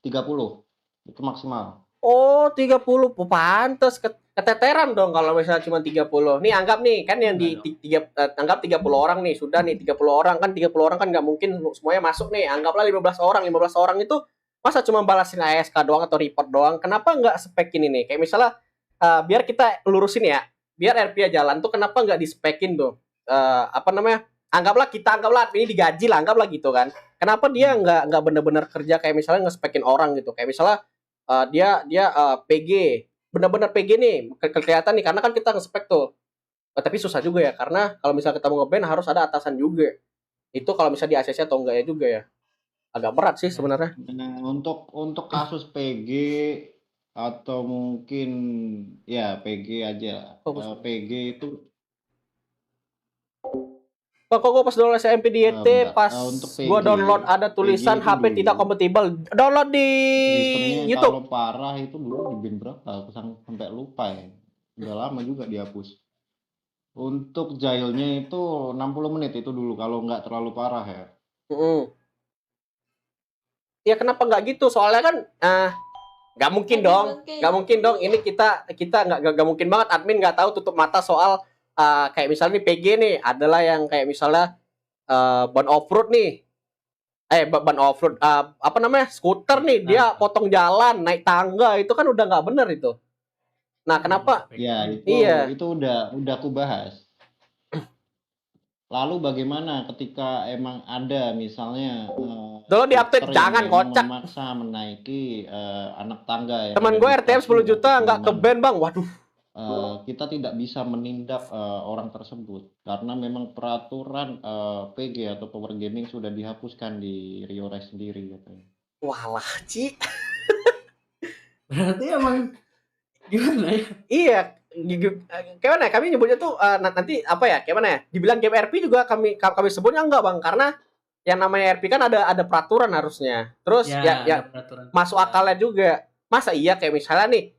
30. Itu maksimal. Oh 30, pantes. keteteran dong kalau misalnya cuma 30. Nih anggap nih kan yang Enggak dong. anggap 30 orang nih, sudah nih 30 orang kan 30 orang kan nggak mungkin semuanya masuk nih. Anggaplah 15 orang. 15 orang itu masa cuma balasin ASK doang atau report doang? Kenapa nggak spekin ini? Kayak misalnya biar kita lurusin ya, biar RP jalan tuh kenapa nggak dispekin tuh? Apa namanya? Anggaplah ini digaji lah, anggaplah gitu kan. Kenapa dia nggak bener-bener kerja kayak misalnya ngespekin orang gitu? Kayak misalnya dia PG, bener-bener PG nih kelihatan nih karena kan kita nge-spek tuh. Tapi susah juga ya karena kalau misalnya kita mau nge-ban harus ada atasan juga. Itu kalau misalnya di ACC atau enggak ya juga ya. Agak berat sih sebenarnya. Nah, untuk kasus PG atau mungkin ya PG aja. PG itu Kok gue pas download SMP di YT bentar. pas Untuk gue PG, download ada tulisan PG itu HP tidak dulu kompatibel. Download di sistemnya YouTube. kalau parah itu dulu di bin berapa? Aku sampai lupa ya. Udah lama juga dihapus. Untuk jailnya itu 60 menit itu dulu kalau nggak terlalu parah ya. Ya kenapa nggak gitu? Soalnya kan nggak mungkin dong, nggak mungkin dong. Ini kita nggak mungkin banget admin nggak tahu tutup mata soal kayak misalnya nih PG nih adalah yang kayak misalnya ban off-road nih, ban off-road apa namanya skuter nih dia potong jalan naik tangga itu kan udah nggak bener itu. Nah kenapa? Ya Iya. itu udah aku bahas. Lalu bagaimana ketika emang ada misalnya Dulu di update skuter yang jangan memang kocak. memaksa menaiki anak tangga yang Teman ada gue di RTM 10 stasiun juta atau nggak ke gimana. ban bang. Waduh. Kita tidak bisa menindak orang tersebut karena memang peraturan PG atau power gaming sudah dihapuskan di RioRes sendiri katanya. Walah Ci. Berarti emang gimana ya? Iya, kayak mana ya? Kami nyebutnya tuh nanti apa ya? Kayak mana ya? Dibilang game RP juga kami sebutnya enggak, Bang, karena yang namanya RP kan ada peraturan harusnya. Terus Ya, ya ada peraturan. masuk akalnya juga. Masa iya kayak misalnya nih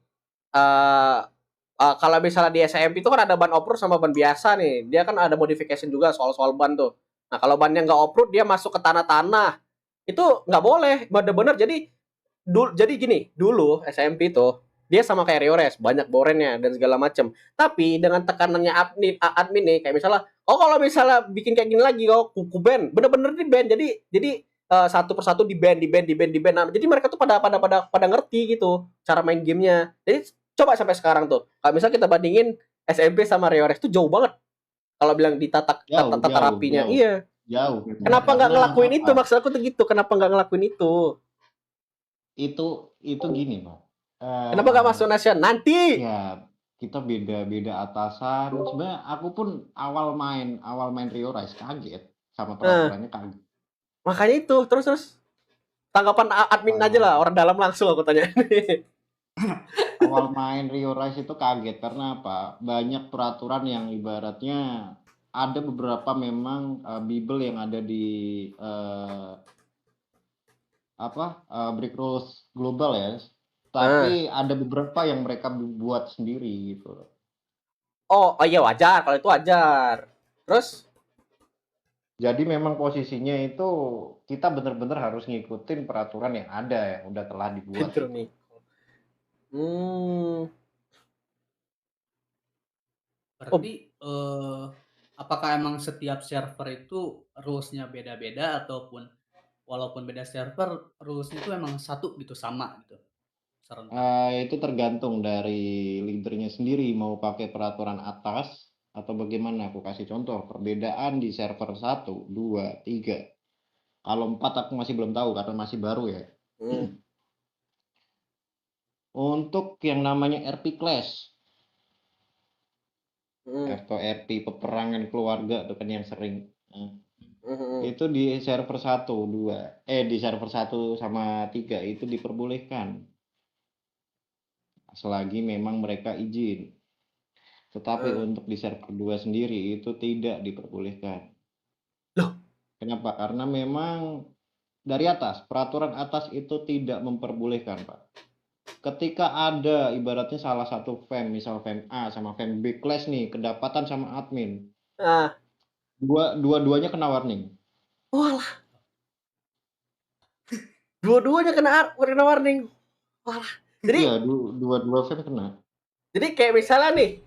kalau misalnya di SMP itu kan ada ban off-road sama ban biasa nih. Dia kan ada modification juga soal ban tuh. Nah, kalau bannya nggak off-road dia masuk ke tanah-tanah. Itu nggak boleh. Bener-bener jadi gini, dulu SMP itu dia sama kayak RioRes, banyak borennya dan segala macam. Tapi dengan tekanannya admin nih, kayak misalnya, kalau misalnya bikin kayak gini lagi, kuku ban, bener-bener di ban. Jadi satu persatu di ban. Nah, jadi mereka tuh pada ngerti gitu cara main gamenya. Jadi coba sampai sekarang tuh, kalau misalnya kita bandingin SMP sama RioRes tuh jauh banget. Kalau bilang di tata rapinya, iya. Jauh. Kenapa nggak ngelakuin itu? Maksud aku tuh gitu. Kenapa nggak ngelakuin itu? Itu gini, Pak. Kenapa nggak masuk nasional nanti? Ya, kita beda atasan. Sebenarnya aku pun awal main RioRes kaget sama peraturannya kaget. Makanya itu terus tanggapan admin aja lah, orang dalam langsung aku tanya. Awal main RioRes itu kaget karena apa? Banyak peraturan yang ibaratnya ada beberapa memang bibel yang ada di Brick Rules global ya. Tapi ada beberapa yang mereka buat sendiri gitu. Oh iya wajar, kalau itu wajar. Terus? Jadi memang posisinya itu kita benar-benar harus ngikutin peraturan yang ada yang udah telah dibuat. Pinter nih. Berarti apakah emang setiap server itu rules-nya beda-beda ataupun walaupun beda server rules-nya itu emang satu gitu sama gitu? Itu tergantung dari leadernya sendiri mau pakai peraturan atas atau bagaimana. Aku kasih contoh perbedaan di server 1, 2, 3. Kalau 4 aku masih belum tahu karena masih baru ya. Untuk yang namanya RP Clash atau RP peperangan keluarga itu kan yang sering. Itu di server 1, 2. Di server 1 sama 3 itu diperbolehkan. Selagi memang mereka izin. Tetapi untuk di server 2 sendiri itu tidak diperbolehkan. Loh? Kenapa? Karena memang dari atas, peraturan atas itu tidak memperbolehkan, Pak. Ketika ada ibaratnya salah satu fam, misal fam A sama fam B clash nih, kedapatan sama admin. Dua-duanya kena warning. Walah. Dua-duanya kena warning. Walah. Jadi iya, dua fam kena. Jadi kayak misalnya nih,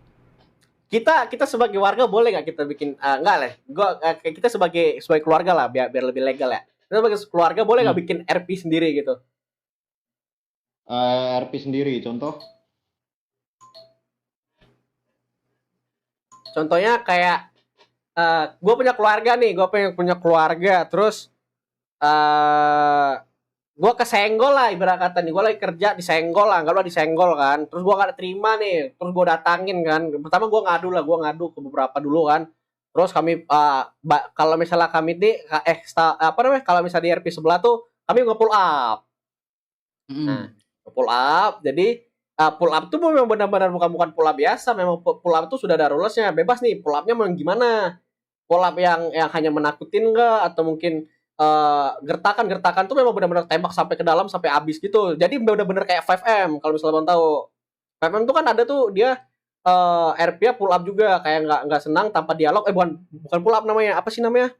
kita sebagai warga boleh nggak kita bikin enggak lah. Kayak kita sebagai keluarga lah biar lebih legal ya. Kita sebagai keluarga boleh nggak bikin RP sendiri gitu? RP sendiri, contoh? Contohnya kayak gue punya keluarga nih, terus gue kesenggol lah ibarat kata nih, gue lagi kerja disenggol lah, nggak lo disenggol kan, terus gue nggak terima nih, terus gue datangin kan, pertama gue ngadu ke beberapa dulu kan, terus kami kalau misalnya kami kalau misalnya di RP sebelah tuh kami nge-pull up. Nah, pull up, jadi pull up tuh memang benar-benar bukan pull up biasa, memang pull up tuh sudah ada rulesnya, bebas nih pull upnya mau gimana, pull up yang hanya menakutin enggak, atau mungkin gertakan tuh memang benar-benar tembak sampai ke dalam sampai habis gitu, jadi benar-benar kayak 5M. Kalau misalnya bang tahu 5M tuh kan ada tuh dia RP pull up juga, kayak nggak senang tanpa dialog, bukan pull up namanya, apa sih namanya,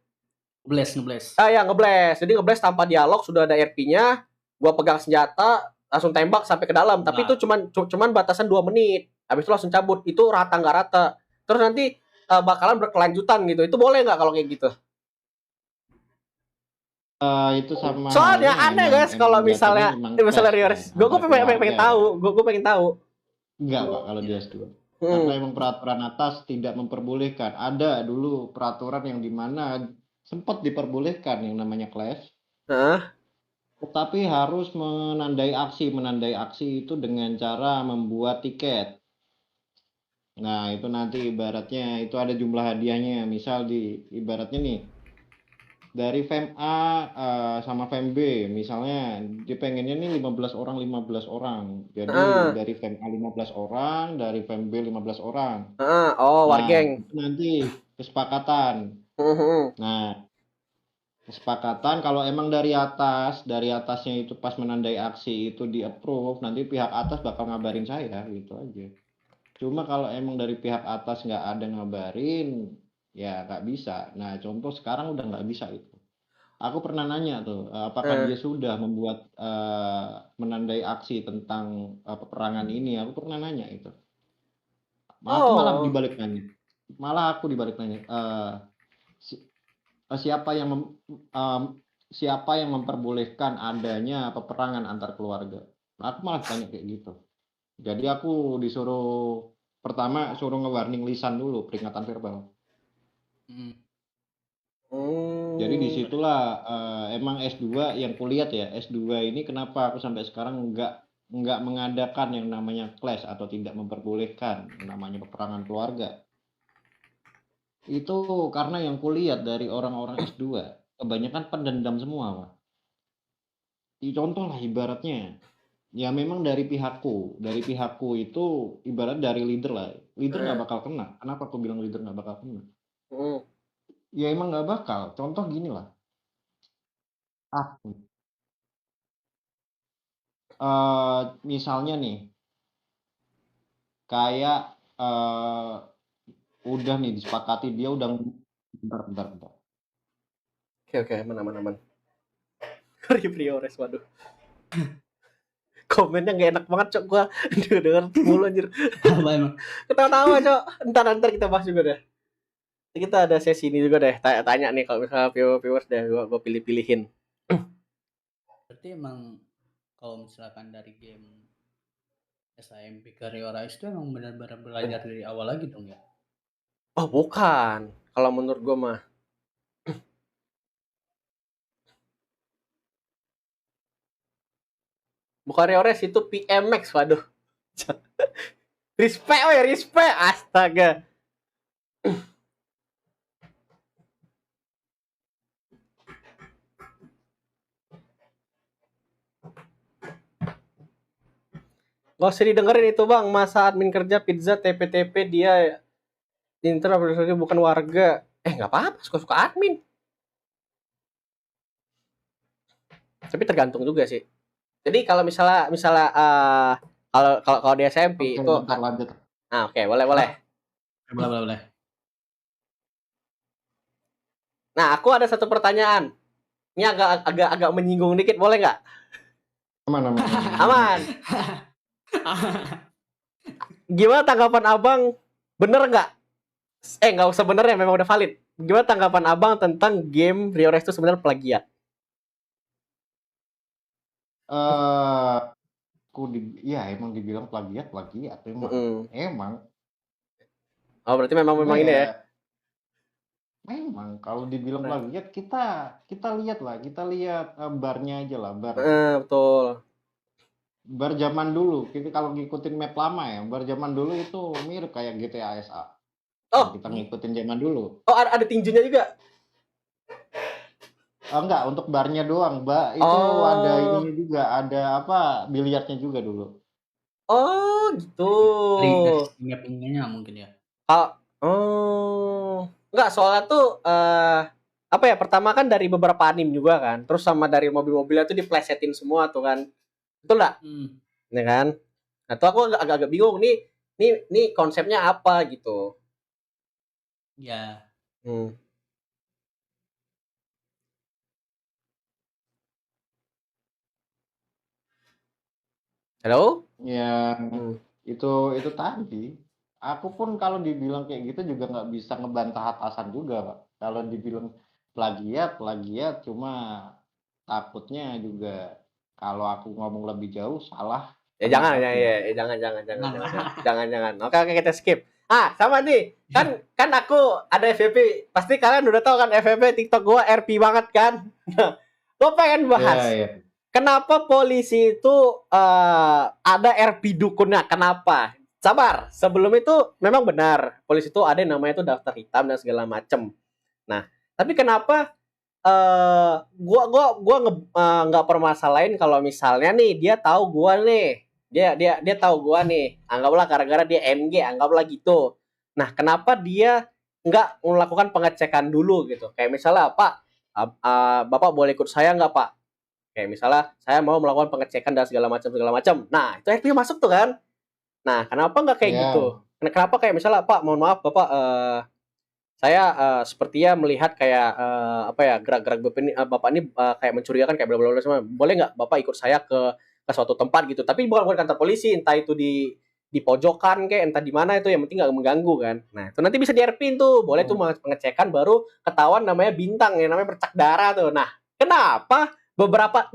Ngeblast. ya ngeblast, jadi ngeblast tanpa dialog, sudah ada RP-nya, gua pegang senjata langsung tembak sampai ke dalam, tapi itu cuman batasan 2 menit, habis itu langsung cabut, itu rata nggak rata, terus nanti bakalan berkelanjutan gitu, itu boleh nggak kalau kayak gitu? Itu sama Soalnya halnya aneh guys kalau misalnya Riores, gue pengen tahu. Enggak Pak, kalau di S2. Karena emang peraturan atas tidak memperbolehkan. Ada dulu peraturan yang dimana sempat diperbolehkan yang namanya clash. Tetapi harus menandai aksi itu dengan cara membuat tiket. Nah, itu nanti ibaratnya itu ada jumlah hadiahnya. Misal ibaratnya nih, dari FEM A sama FEM B, misalnya dia pengennya nih 15 orang. Jadi dari FEM A 15 orang, dari FEM B 15 orang. Wargeng. Itu nanti kesepakatan. Nah, kesepakatan kalau emang dari atasnya itu pas menandai aksi itu di approve, nanti pihak atas bakal ngabarin saya, gitu aja. Cuma kalau emang dari pihak atas nggak ada ngabarin, ya nggak bisa. Nah, contoh sekarang udah nggak bisa itu. Aku pernah nanya tuh, apakah dia sudah membuat menandai aksi tentang peperangan ini. Aku pernah nanya itu. Aku malah dibalik nanya. Siapa yang memperbolehkan adanya peperangan antar keluarga. Nah, aku malah tanya kayak gitu. Jadi aku pertama suruh nge-warning lisan dulu, peringatan verbal. Jadi disitulah emang S2 yang kulihat ya, S2 ini kenapa aku sampai sekarang nggak mengadakan yang namanya clash atau tidak memperbolehkan yang namanya peperangan keluarga. Itu karena yang kulihat dari orang-orang S2 kebanyakan pendendam semua, Pak. Contoh lah ibaratnya, ya memang dari pihakku itu ibarat dari leader lah, leader nggak bakal kena. Kenapa aku bilang leader nggak bakal kena? Ya emang nggak bakal. Contoh gini lah, misalnya nih, kayak udah nih disepakati, dia udah bentar. Oke, aman. Riores, waduh. Komennya nggak enak banget, Cok, gua denger mulu anjir. Apa emang? Ketawa, Cok. Ntar kita bahas juga deh. Kita ada sesi ini juga deh, tanya nih kalau misalnya viewers deh, gua pilih-pilihin. Berarti emang kalau misalkan dari game SIMP ke Riores itu emang benar-benar belajar dari awal lagi dong ya? Oh bukan, kalau menurut gue mah. Bukan Riores, itu PMX, waduh. Respect, astaga. Gak usah didengerin itu bang, masa admin kerja pizza TP dia Inter bukan warga. Gak apa-apa, suka-suka admin. Tapi tergantung juga sih. Jadi kalau misalnya kalau di SMP itu lanjut. Oke, boleh. Nah, aku ada satu pertanyaan. Ini agak menyinggung dikit, boleh nggak? Aman. Gimana tanggapan Abang? Bener nggak? Nggak usah bener ya, memang udah valid. Gimana tanggapan Abang tentang game Rio Race itu sebenarnya plagiat? Eh, ya emang dibilang plagiat, Mm-mm. emang. Oh, berarti memang Cuma ini ya. ya memang kalau dibilang Nah, plagiat kita lihat barnya aja lah, betul. bar zaman dulu. Kita kalau ngikutin map lama ya, bar zaman dulu itu mirip kayak GTA SA. Kalau Oh, kita ngikutin zaman dulu. ada tinjunya juga. Enggak, untuk barnya doang, itu ada Oh, ininya juga, ada apa, biliarnya juga dulu. oh gitu. Dari mapping-nya mungkin ya. Enggak, soalnya tuh apa ya? Pertama kan dari beberapa anime juga kan, terus sama dari mobil-mobilnya tuh diplesetin semua tuh kan, betul nggak? Ya kan? Nah, tuh aku agak bingung nih konsepnya apa gitu. Ya. Hmm. Halo? Ya, Hmm. itu tadi. Aku pun kalau dibilang kayak gitu juga nggak bisa ngebantah atasan juga, Pak. Kalau dibilang plagiat, cuma takutnya juga kalau aku ngomong lebih jauh salah Ya jangan ya, pendapatnya. jangan. Oke, kita skip. Sama nih. Kan aku ada FVP. Pasti kalian udah tahu kan FVP TikTok gua RP banget kan. Nah, gua pengen Iya, bahas iya. kenapa polisi itu ada RP dukunnya? Kenapa? Sabar. Sebelum itu memang benar polisi itu ada yang namanya itu daftar hitam dan segala macem. Nah, tapi kenapa gua nggak permasalahin kalau misalnya nih dia tahu gua nih, dia tahu gua nih, anggaplah gara-gara dia MG, anggaplah gitu. Nah, kenapa dia nggak melakukan pengecekan dulu gitu? Kayak misalnya, Pak, Bapak boleh ikut saya nggak, Pak? Kayak misalnya saya mau melakukan pengecekan dan segala macam. Nah, itu RP masuk tuh kan. Nah, kenapa nggak kayak gitu? Ya, Kenapa kayak misalnya, Pak, mohon maaf Bapak, saya sepertinya melihat kayak apa ya, gerak-gerak Bapak ini kayak mencurigakan kayak bla bla bla semua. Boleh nggak Bapak ikut saya ke suatu tempat gitu. Tapi bukan kantor polisi, entah itu di pojokan kayak entah di mana itu yang penting nggak mengganggu kan. Nah, itu nanti bisa di-RP tuh. Boleh tuh pengecekan baru ketahuan namanya bintang yang namanya bercak darah tuh. Nah, kenapa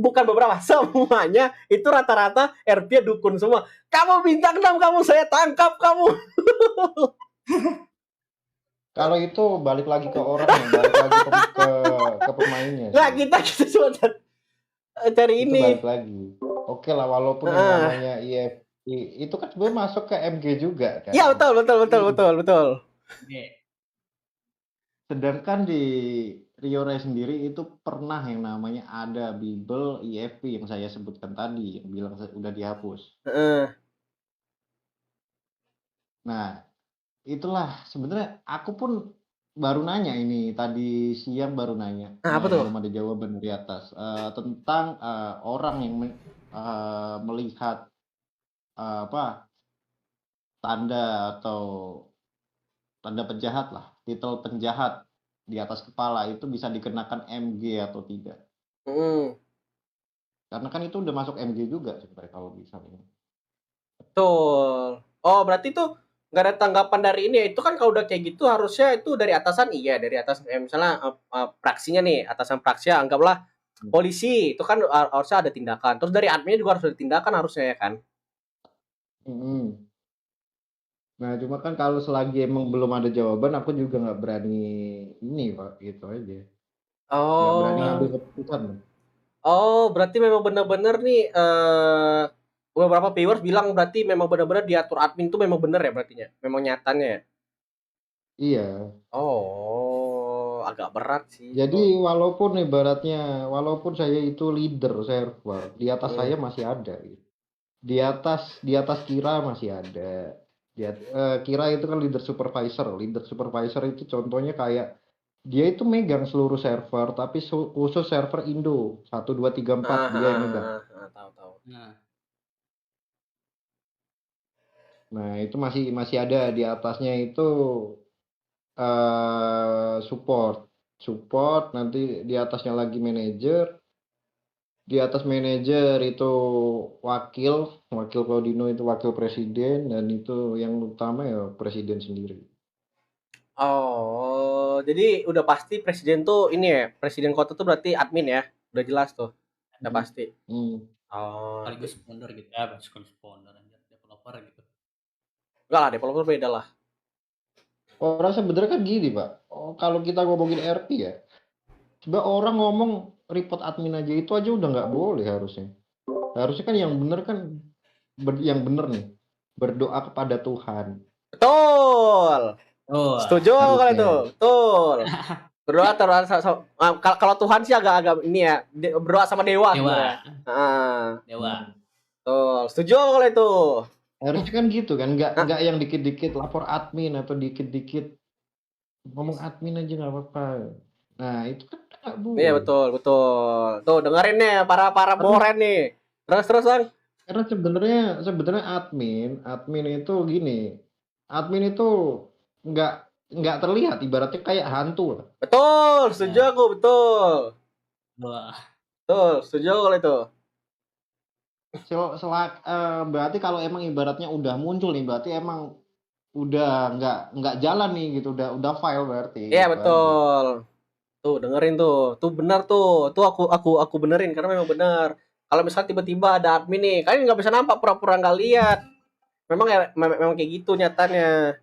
bukan beberapa semuanya itu rata-rata RP dukun semua. Kamu bintang 6, kamu saya tangkap kamu. kalau itu balik lagi ke orangnya, balik lagi ke pemainnya Nah, sih. kita cuma cari Itu ini. balik lagi. Oke lah, walaupun yang namanya IFP itu kan sebenarnya masuk ke MG juga Iya, kan. betul. Sedangkan di Rio Ray sendiri itu pernah yang namanya ada Bible IFP yang saya sebutkan tadi, yang bilang udah dihapus. Heeh. Nah, itulah sebenarnya aku pun baru nanya ini tadi siang baru nanya, Nah, apa tuh? belum ada jawaban dari atas tentang orang yang melihat apa tanda atau tanda penjahat lah, titel penjahat di atas kepala itu bisa dikenakan MG atau tidak. Hmm, Karena kan itu udah masuk MG juga sebenarnya kalau misalnya. betul. Oh, berarti tuh nggak ada tanggapan dari ini ya. Itu kan kalau udah kayak gitu harusnya itu dari atasan, iya, dari atas misalnya praksinya nih, atasan praksi anggaplah polisi, itu kan harusnya ada tindakan. Terus dari adminnya juga harus ada tindakan harusnya ya kan? Mm-mm. Nah, cuma kan kalau selagi emang belum ada jawaban, aku juga nggak berani ini, Pak, gitu aja. Nggak berani ngambil Oh. keputusan. Oh, berarti memang benar-benar nih beberapa viewers bilang berarti memang benar-benar diatur admin tuh memang benar ya berartinya. Memang nyatanya ya. Iya. Oh, agak berat sih. Jadi Oh. walaupun ibaratnya, walaupun saya itu leader server, di atas saya masih ada. Gitu. Di atas Kira masih ada. Kira itu kan leader supervisor. Leader supervisor itu contohnya kayak dia itu megang seluruh server, tapi khusus server Indo 1 2 3 4 dia yang megang. Tahu. Nah, Nah itu masih ada di atasnya itu support, nanti di atasnya lagi manajer, Di atas manajer itu wakil Claudino itu wakil presiden, dan itu yang utama ya presiden sendiri. Oh, jadi udah pasti presiden tuh ini ya, presiden kota tuh berarti admin ya? Udah jelas tuh, udah Hmm. pasti. Hmm. Oh, Sekaligus founder gitu ya, sekaligus founder anjir, developer gitu. enggak lah, developer beda lah. Orang sebenarnya kan gini, Pak. Kalau kita ngomongin RP ya, coba orang ngomong report admin aja itu aja udah nggak boleh harusnya. Harusnya kan yang bener kan yang bener nih berdoa kepada Tuhan. Betul. Oh, Setuju kalau Harusnya. itu. Betul. Berdoa terus kalau Tuhan sih agak ini ya, berdoa sama dewa dewa, sebenarnya. Ah, dewa. betul. Setuju kalau itu. Harusnya kan gitu kan, nggak yang dikit-dikit lapor admin atau dikit-dikit ngomong admin aja nggak apa-apa. Nah itu kan nggak boleh. Iya betul, betul. Tuh dengerin nih para boren nih. Terus Bang. Karena sebenarnya admin itu gini, admin itu nggak nggak terlihat, ibaratnya kayak hantu lah. Betul, setuju Nah. aku, betul. Wah, Betul, setuju aku kalau itu. Berarti kalau emang ibaratnya udah muncul nih, berarti emang udah nggak jalan nih gitu, udah file berarti. Iya gitu aja. betul. Tuh dengerin tuh. Tuh benar tuh. Tuh aku benerin karena memang benar. Kalau misalnya tiba-tiba ada admin nih, kalian nggak bisa nampak pura-pura nggak lihat. Memang ya memang kayak gitu nyatanya.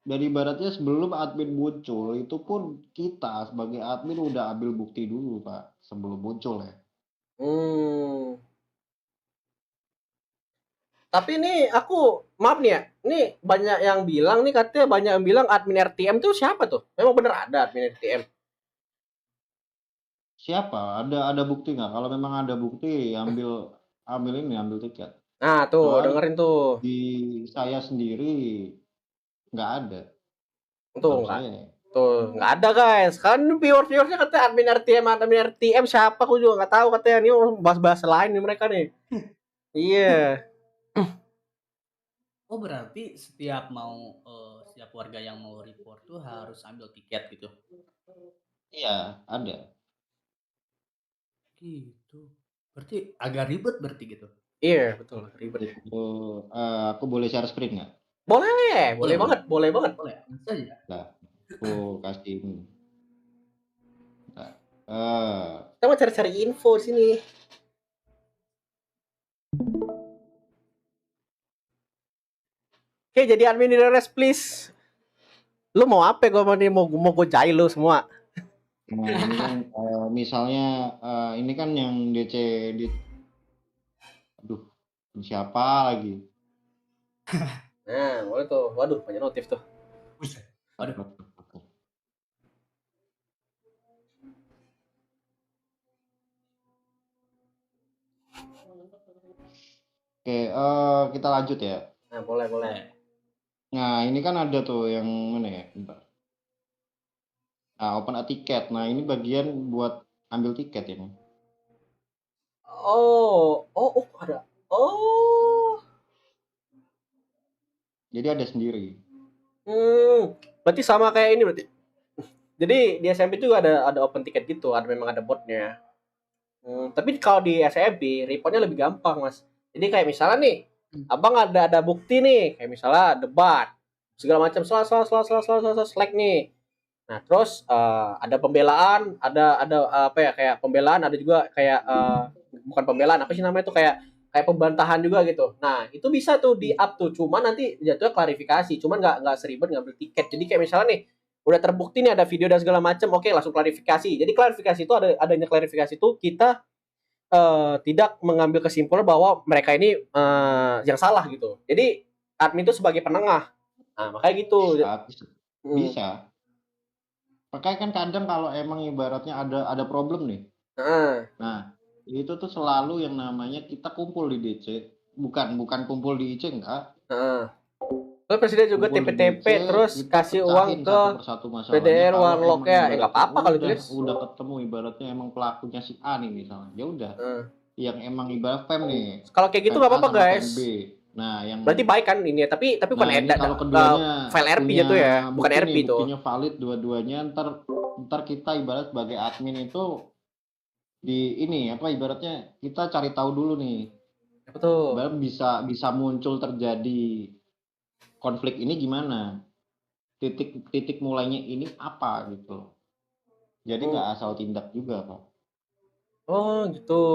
Dan ibaratnya sebelum admin muncul, itu pun kita sebagai admin udah ambil bukti dulu, Pak, sebelum muncul ya. Hmm. Tapi ini aku maaf nih ya. Ini banyak yang bilang nih katanya banyak yang bilang admin RTM tuh siapa tuh? Memang bener ada admin RTM. Siapa? Ada bukti nggak? Kalau memang ada bukti, ambil tiket. Nah, tuh Soalnya dengerin tuh. di saya sendiri nggak ada, Tuh setahu enggak. saya. Tuh, nggak ada guys. Kan viewersnya katanya admin RTM siapa aku juga nggak tahu katanya ini bahas-bahas lain nih mereka nih. Iya. oh berarti setiap warga yang mau report tuh harus ambil tiket gitu. Iya, ada. Gitu. Berarti agak ribet berarti gitu. Iya, betul. Ribet. Aku boleh share screen nggak? Boleh banget. Boleh, bisa aja. Nah, aku kasih ini. Nah, Kita mau cari-cari info di sini. Oke, jadi admin di Dores, please. Lu mau apa? Gue mau gue jahil lu semua. nah ini kan misalnya ini kan yang DC di, aduh, siapa lagi? Nah, boleh tuh. Waduh, banyak notif tuh. Waduh. Oke, kita lanjut ya. Nah, boleh. Nah, ini kan ada tuh yang mana ya? Bentar. Nah, open a ticket. Nah, ini bagian buat ambil tiket ini. Oh, ada. Oh. Jadi ada sendiri. Berarti sama kayak ini berarti. Jadi di SMP juga ada open ticket gitu, memang ada botnya. Tapi kalau di SMP reportnya lebih gampang mas. Jadi kayak misalnya nih, abang ada bukti nih, kayak misalnya debat segala macam selek nih. Nah terus ada pembelaan, ada apa ya kayak pembelaan, ada juga kayak bukan pembelaan apa sih namanya itu kayak pembantahan juga gitu. Nah itu bisa tuh di up tuh, cuman nanti jatuhnya klarifikasi, cuman nggak seribet ngambil tiket. Jadi kayak misalnya nih udah terbukti nih ada video dan segala macam, oke langsung klarifikasi. Jadi klarifikasi itu adanya klarifikasi itu kita tidak mengambil kesimpulan bahwa mereka ini yang salah gitu. Jadi admin itu sebagai penengah. Nah makanya gitu. Bisa. Makanya kan kadang kalau emang ibaratnya ada problem nih. Nah, itu tuh selalu yang namanya kita kumpul di DC, bukan kumpul di IC enggak. Terus presiden juga TP-TP terus kasih uang ke PDR warlock ya. Enggak apa-apa kalau itu udah ketemu ibaratnya emang pelakunya si A nih misalnya. Ya udah. Yang emang ibarat PEM nih. Kalau kayak gitu enggak apa-apa guys. Nah, yang berarti baik kan ini ya, tapi bukan kalau keduanya file RP itu ya, bukan RP itu. Buktinya valid dua-duanya, ntar ntar kita ibarat sebagai admin itu di ini apa ibaratnya kita cari tahu dulu nih. Apa tuh? Ibarat bisa muncul terjadi konflik ini gimana? Titik mulainya ini apa gitu. Jadi nggak asal tindak juga kok. Oh gitu.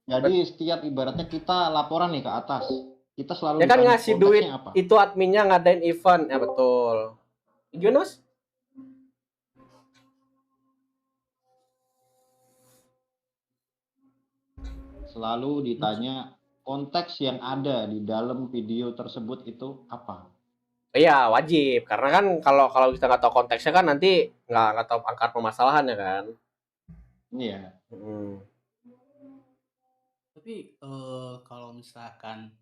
Jadi setiap ibaratnya kita laporan nih ke atas, kita selalu Ya kan ditanya ngasih duit konteksnya apa. itu adminnya ngadain event. Ya betul. Gimana Mas? Selalu ditanya konteks yang ada di dalam video tersebut itu apa. Iya wajib karena kan kalau kita nggak tahu konteksnya kan nanti nggak tahu akar permasalahannya kan. Iya. Tapi kalau misalkan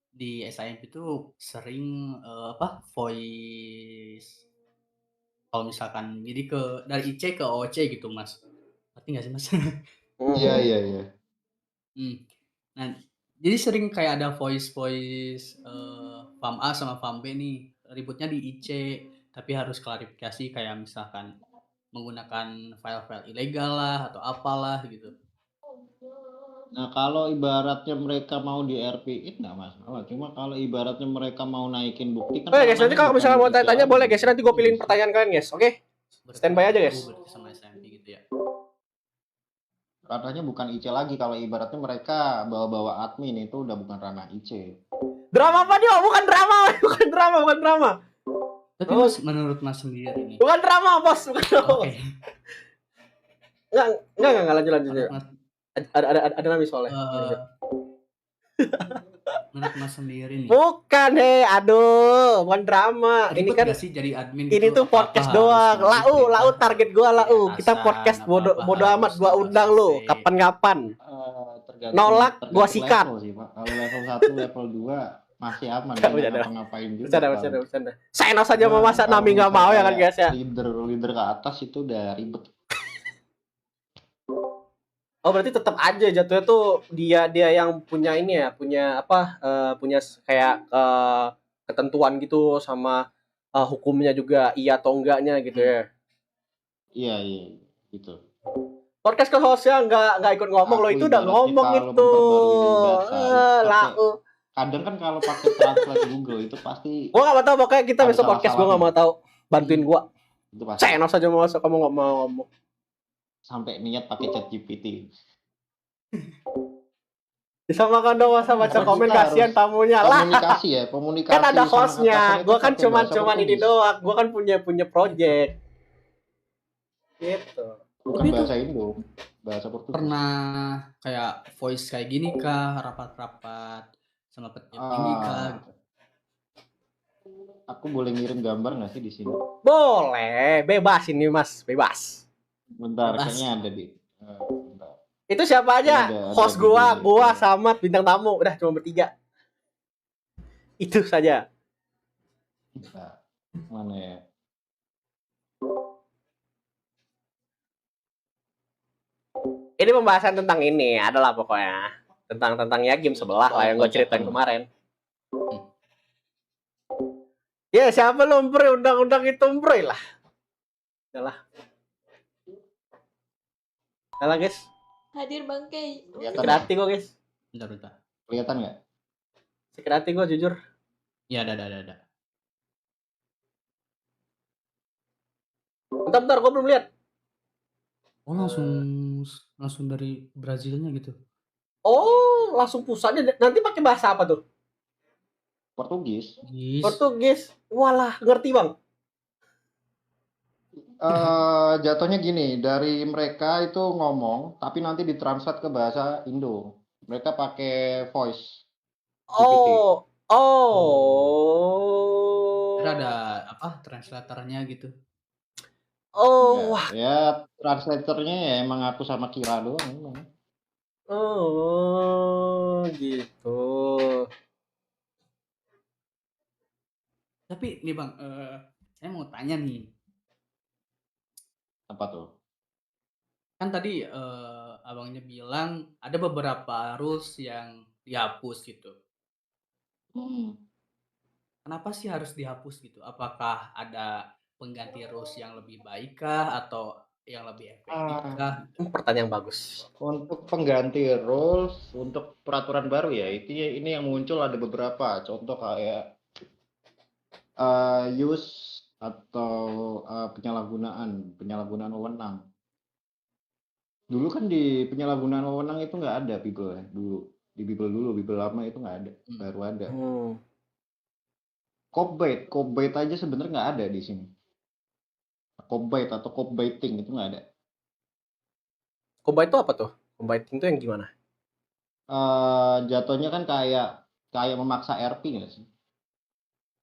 di SIMP itu sering apa voice kalau misalkan jadi dari IC ke OC gitu Mas. Ngerti nggak sih Mas? Iya. Nah, jadi sering kayak ada voice farm A sama farm B nih ributnya di IC, tapi harus klarifikasi kayak misalkan menggunakan file-file ilegal lah atau apalah gitu. Nah kalau ibaratnya mereka mau di RP-in nggak masalah. Cuma kalau ibaratnya mereka mau naikin bukti kan. Oke guys, nanti kalau misalnya mau tanya boleh guys, nanti gue pilihin pertanyaan kalian guys, oke? Standby aja guys. Berarti sama SMP gitu ya. Katanya bukan IC lagi kalau ibaratnya mereka bawa-bawa admin itu udah bukan ranah IC. Drama apa nih? Bukan drama, bukan drama. Tapi Mas, menurut Mas sendiri nih. Bukan drama bos, bukan drama. Oke. Enggak lanjut. Mas, Ada nami soalnya. menurut Mas sendiri nih. Bukan aduh, bukan drama. Ini kan sih jadi admin ini gitu, tuh podcast doang. Lau target gua lau. Kita podcast bodo amat gua undang lu. Kapan-kapan. Nolak gua sikat. Kalau level 1, level 2 masih aman. Enggak ngapa-ngapain juga. Bercanda. Saya saja mau masak Nami nggak mau ya kan guys ya. Leader ke atas itu udah ribet. Oh berarti tetap aja jatuhnya tuh dia yang punya ini ya, punya apa? Punya kayak ketentuan gitu sama hukumnya juga iya atau enggaknya gitu ya. Iya gitu. Podcast ke hostnya nggak ikut ngomong loh, itu udah ngomong itu. Kadang kan kalau pakai translate Google itu pasti. Gua nggak mau tahu, pokoknya kita besok podcast gua nggak mau tahu, bantuin gua. Saya saja mau masuk, kamu nggak mau ngomong. Sampai niat pakai ChatGPT. Disamakan dong masa baca komen, kasihan tamunya lah. Komunikasi kan ada hostnya, gue kan cuman ini doang, gue kan punya project gitu. Bukan bahasa Indo, bahasa Portugis. Pernah kayak voice kayak gini kah, rapat-rapat sama petinggi kah gitu? Aku boleh ngirim gambar nggak sih di sini? Boleh, bebas ini Mas, bebas. Bentar, kayaknya ada di. Itu siapa aja? Host gua sama bintang tamu, udah cuma bertiga. Itu saja. Mana ya? Ini pembahasan tentang ini adalah pokoknya tentang ya game sebelah lah yang gue ceritain kemarin. Ya siapa lo undang-undang itu lah. Yalah. Yalah guys. Hadir Bang Kay. Sakit hati gue guys. Bentar. Kelihatan nggak? Sakit hati gue jujur. Iya ada. Bentar, gue belum lihat. Oh langsung dari Brazilnya gitu. Oh langsung pusatnya nanti pakai bahasa apa tuh? Portugis. Walah ngerti bang. Jatuhnya gini, dari mereka itu ngomong, tapi nanti ditranslate ke bahasa Indo. Mereka pakai voice. Oh. Ada apa translatornya gitu? Oh. Ya translatornya ya emang aku sama Kira doang. Oh gitu. Tapi nih bang, saya mau tanya nih. Apa tuh? Kan tadi abangnya bilang ada beberapa rules yang dihapus gitu. Kenapa sih harus dihapus gitu? Apakah ada pengganti rules yang lebih baik kah atau yang lebih efektif Ah, kah? Pertanyaan bagus. untuk pengganti rules, untuk peraturan baru ya, ini yang muncul ada beberapa. Contoh kayak use atau penyalahgunaan wewenang. Dulu kan di penyalahgunaan wewenang itu nggak ada Bible ya, dulu. Di Bible lama itu nggak ada, Hmm. baru ada. Hmm. Copbait aja sebenarnya nggak ada di sini. Copbait atau copbaiting itu nggak ada. Combine itu apa tuh? Combine itu yang gimana? Jatuhnya kan kayak memaksa RP nggak sih?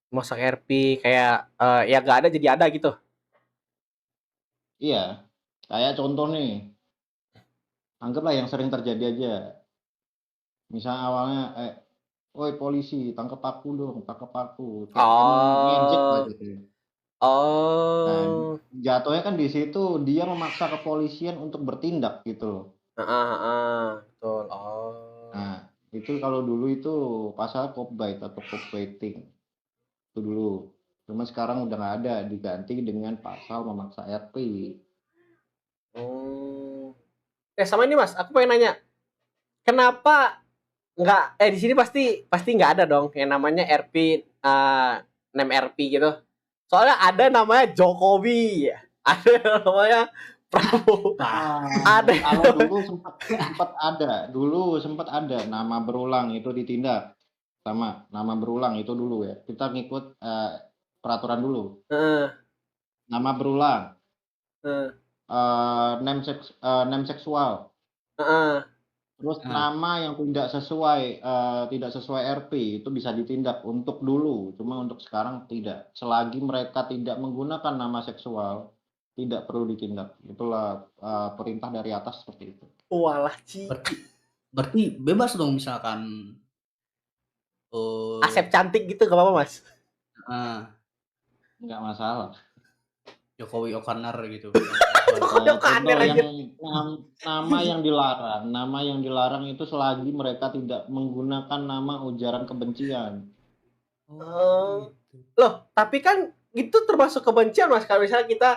Masak RP kayak ya gak ada jadi ada gitu. Iya, kayak contoh nih, anggaplah yang sering terjadi aja. Misalnya awalnya, woi polisi, tangkap aku dong, tangkap aku. Kayak emang ngejek lah Oh, gitu. Nah, oh, jatuhnya kan di situ dia memaksa kepolisian untuk bertindak gitu loh. betul. Oh, Nah, itu kalau dulu itu pasal copbait atau copbaiting. Itu dulu. Cuma sekarang udah nggak ada, diganti dengan pasal memaksa RP. hmm. Sama ini Mas, aku pengen nanya, kenapa nggak? Di sini pasti nggak ada dong yang namanya RP, name RP gitu. Soalnya ada namanya Jokowi, ada namanya Prabowo, ada. Kalau dulu sempat ada nama berulang itu ditindak. Sama nama berulang itu dulu ya. Kita ngikut peraturan dulu. Heeh, Nama berulang, heeh, name seksual. heeh. Terus Ah, nama yang tidak sesuai RP itu bisa ditindak untuk dulu, cuma untuk sekarang tidak. Selagi mereka tidak menggunakan nama seksual, tidak perlu ditindak. Itulah perintah dari atas seperti itu. Walah, Ci. berarti berarti bebas dong misalkan Asep eh cantik gitu gak apa-apa Mas? ah, Nggak masalah. Jokowi Okaner gitu. Jokowi Contoh aneh aja. nama yang dilarang itu selagi mereka tidak menggunakan nama ujaran kebencian. Oh, gitu. Loh, tapi kan itu termasuk kebencian Mas. Kalau misalnya kita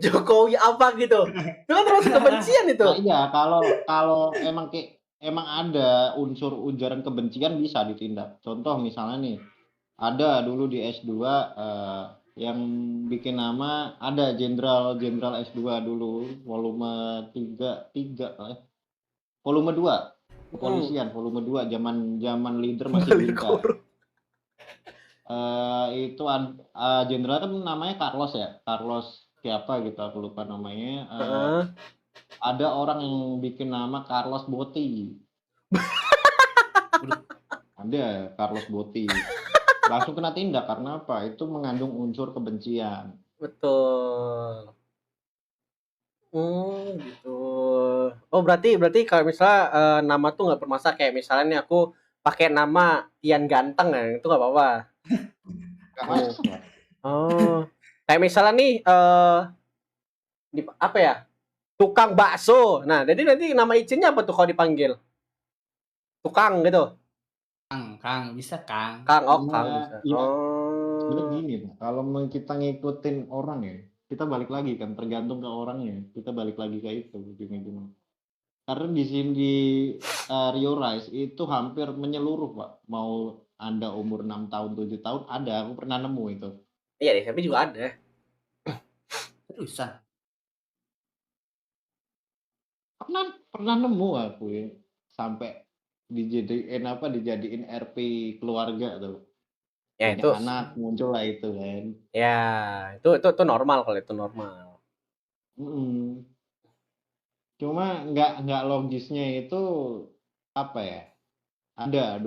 Jokowi apa gitu, itu kan termasuk kebencian itu. Nah iya, kalau emang ada unsur ujaran kebencian bisa ditindak. Contoh misalnya nih, ada dulu di S2 yang bikin nama ada jenderal S2 dulu volume 3 lah ya. Volume 2 kepolisian volume 2 zaman leader masih Balik Ginta. korup. Itu jenderal kan namanya Carlos ya. Carlos siapa gitu aku lupa namanya. Heeh. Ada orang yang bikin nama Carlos Botti. Ada Carlos Botti. Langsung kena tindak karena apa? Itu mengandung unsur kebencian. Betul. Gitu. Oh, berarti kalau misalnya nama tuh nggak bermasalah, kayak misalnya nih aku pakai nama Tian Ganteng ya, itu nggak apa-apa. Gak Oh. masalah. Oh. Kayak misalnya nih apa ya? Tukang bakso. Nah, jadi nanti nama izinnya apa tuh kalau dipanggil? Tukang gitu. Kang, bisa Kang. Kang, oh Iya, Kang bisa. iya. Sebenarnya Oh. gini, Pak. Kalau kita ngikutin orang ya, kita balik lagi kan tergantung ke orangnya. Kita balik lagi ke itu ujung-ujungnya. Karena di sini di Rio Rice itu hampir menyeluruh, Pak. Mau Anda umur 6 tahun, 7 tahun, ada. Aku pernah nemu itu. Iya, di SMP juga ada. Seriusan. Pernah nemu aku ya. Sampai dijadiin RP keluarga tuh. Ya Punya itu, anak muncul lah itu kan. ya itu normal kalau itu normal. Mm-mm. Cuma nggak logisnya itu apa ya? Ada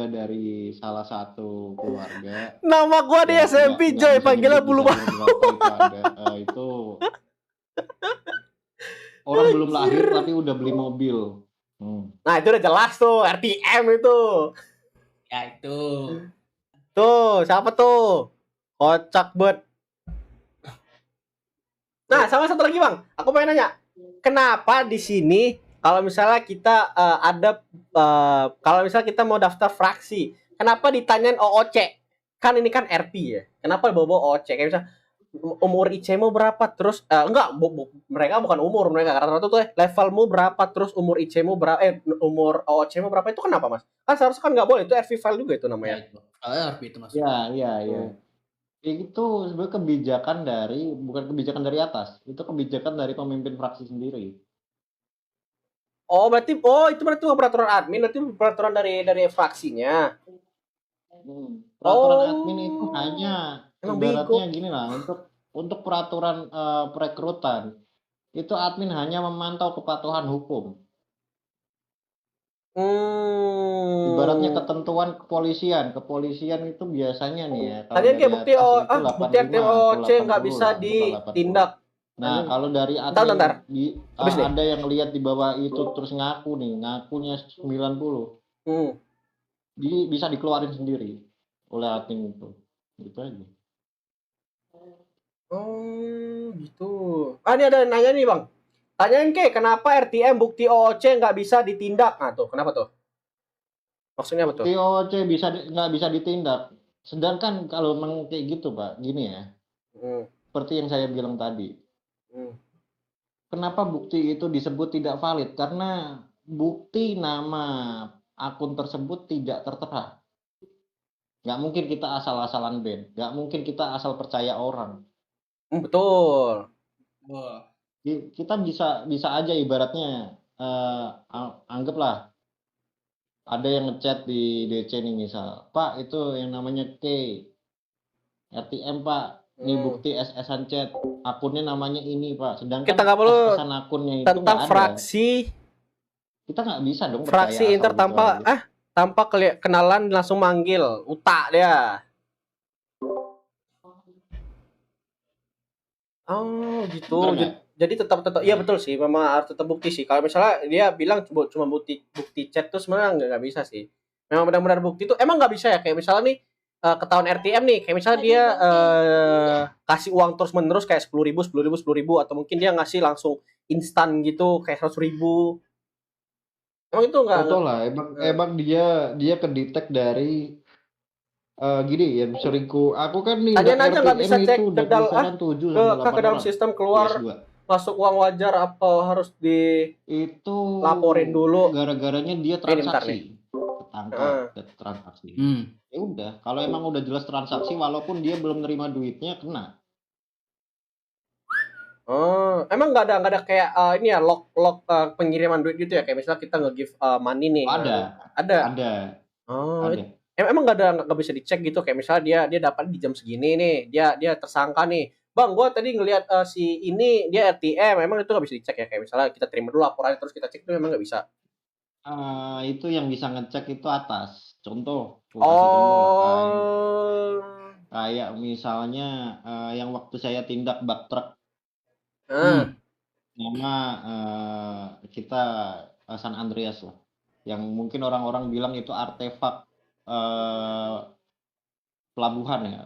dari salah satu keluarga Nama gua di yang SMP nggak Joy, bisa panggilnya nyebut di bulu jalur berapa itu ada itu orang belum lahir Anjir. tapi udah beli mobil. Nah, itu udah jelas tuh, RTM itu. Ya itu. Tuh, siapa tuh? Kocak bet. Nah, sama satu lagi, Bang. Aku pengen nanya. Kenapa di sini kalau misalnya kita kalau misalnya kita mau daftar fraksi, kenapa ditanyain OOC? Kan ini kan RP ya. Kenapa bawa OOC? Kayak misalnya umur IC-mu berapa, terus enggak, mereka bukan umur, mereka rata-rata tuh levelmu berapa, terus umur IC-mu berapa, umur OOC-mu berapa, itu kenapa Mas? Kan seharusnya kan nggak boleh, itu RV file juga itu Ya namanya. itu. RP itu masuk. Ya, iya, iya. Hmm. Itu sebenarnya kebijakan dari, bukan kebijakan dari atas, itu kebijakan dari pemimpin fraksi sendiri. Oh berarti, itu berarti bukan peraturan admin, berarti peraturan dari fraksinya. Peraturan admin itu Oh, hanya emang ibaratnya bego. gini lah, untuk peraturan perekrutan itu admin hanya memantau kepatuhan hukum. Ibaratnya Hmm. ketentuan kepolisian itu biasanya nih ya, kalau Tanya dari kayak bukti atas itu bukti RT 85 atau OOC nggak 80 bisa lah, bukan 80. ditindak. Nah, Anjing. kalau dari Bentar, admin bentar. Habis nih. ada yang lihat di bawah itu terus ngakunya 90, Hmm. bisa dikeluarin sendiri oleh admin itu. Gitu aja. Oh, gitu. Ini ada yang nanya nih, Bang. Tanyain kenapa RTM bukti OOC nggak bisa ditindak? Nah, tuh, kenapa tuh? Maksudnya apa tuh? Bukti OOC nggak bisa ditindak. Sedangkan kalau memang kayak gitu, Pak, gini ya, Hmm. seperti yang saya bilang tadi. Hmm. Kenapa bukti itu disebut tidak valid? Karena bukti nama akun tersebut tidak tertera. Nggak mungkin kita asal-asalan ban. Nggak mungkin kita asal percaya orang. Betul. Wah. Kita bisa aja ibaratnya anggaplah ada yang ngechat di DC nih misal, Pak itu yang namanya K, RTM Pak, ini bukti SS-an chat, akunnya namanya ini Pak, Kita sedangkan nggak perlu SS-an akunnya itu tentang nggak ada. fraksi Kita nggak bisa dong fraksi percaya inter asal gitu aja. tanpa kenalan langsung manggil utak dia. Oh gitu. Bener nggak? Jadi tetap iya betul sih, memang harus tetap bukti sih. Kalau misalnya dia bilang cuma bukti chat tuh sebenarnya nggak bisa sih. Memang benar-benar bukti tuh emang nggak bisa ya, kayak misalnya nih ketahuan RTM nih, kayak misalnya dia kasih uang terus menerus kayak 10.000 atau mungkin dia ngasih langsung instan gitu kayak 100.000. Emang itu nggak Contoh lah, emang dia kedetek dari gini ya, seringku. Aku kan nindak tanyain aja nggak bisa RTM itu cek udah kisaran 7 sampai 8 ke dalam orang sistem di keluar S2. masuk uang wajar apa harus Itu dilaporin dulu. gara-garanya dia Ini bentar nih. transaksi. Ketangkap transaksi. Ya udah, kalau emang udah jelas transaksi walaupun dia belum nerima duitnya kena. Oh, emang nggak ada kayak ini ya log pengiriman duit gitu ya, kayak misalnya kita nge-give money nih. Ada. Ada. Ada. Oh, Ada. emang nggak bisa dicek gitu, kayak misalnya dia dapat di jam segini nih, dia tersangka nih. Bang, gua tadi ngelihat si ini dia RTM, emang itu nggak bisa dicek ya, kayak misalnya kita terima dulu laporan terus kita cek itu memang nggak bisa. Itu yang bisa ngecek itu atas. Contoh, gua kasih contoh lah kayak misalnya yang waktu saya tindak bak truk nama kita San Andreas lah, yang mungkin orang-orang bilang itu artefak pelabuhan ya.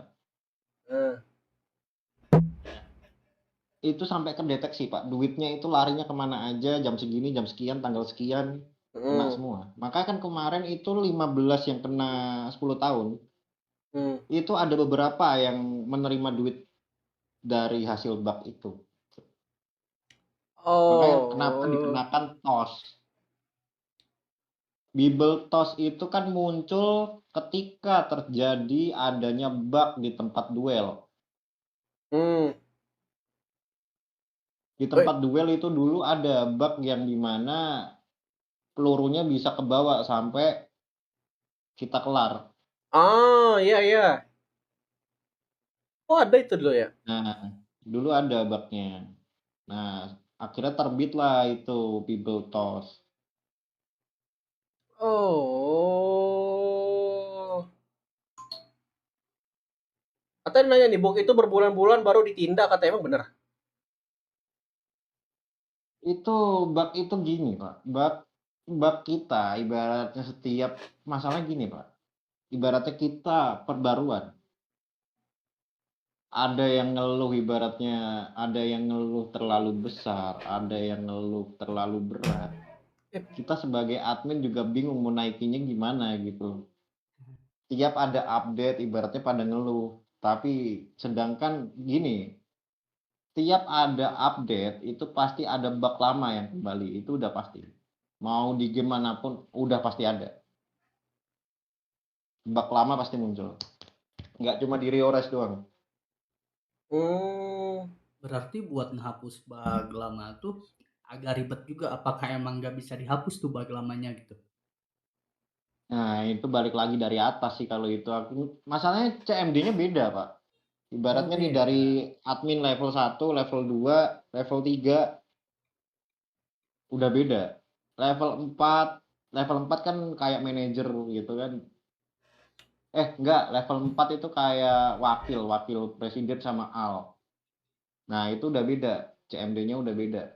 Itu sampai kedeteksi Pak, duitnya itu larinya kemana aja, jam segini, jam sekian, tanggal sekian, kena semua. Maka kan kemarin itu 15 yang kena 10 tahun, itu ada beberapa yang menerima duit dari hasil bak itu. Makanya kenapa dikenakan TOS. Bibel TOS itu kan muncul ketika terjadi adanya bug di tempat duel. Di tempat duel itu dulu ada bug yang dimana pelurunya bisa kebawa sampai kita kelar. Oh, iya iya. Oh, ada itu dulu ya? Nah, dulu ada bugnya. Nah, akhirnya terbitlah itu Bibel TOS. Oh. Katanya nanya nih, bug itu berbulan-bulan baru ditindak, kata emang bener? Itu bug itu gini, Pak. Bug kita ibaratnya setiap masalah gini, Pak. Ibaratnya kita perbaruan. Ada yang ngeluh ibaratnya, ada yang ngeluh terlalu besar, ada yang ngeluh terlalu berat. Kita sebagai admin juga bingung mau naikinnya gimana gitu. Tiap ada update ibaratnya pada ngeluh. Tapi sedangkan gini, tiap ada update itu pasti ada bug lama yang kembali, itu udah pasti. Mau di game manapun udah pasti ada. Bug lama pasti muncul. Nggak cuma di Rio-Res doang. Berarti buat menghapus bug lama tuh agak ribet juga. Apakah emang nggak bisa dihapus tuh bug lamanya gitu? Nah, itu balik lagi dari atas sih kalau itu. Masalahnya CMD-nya beda, Pak. Ibaratnya nih beda. dari admin level 1, level 2, level 3 udah beda. Level 4 kan kayak manajer gitu kan. Enggak, level 4 itu kayak wakil presiden sama AL. Nah, itu udah beda. CMD-nya udah beda.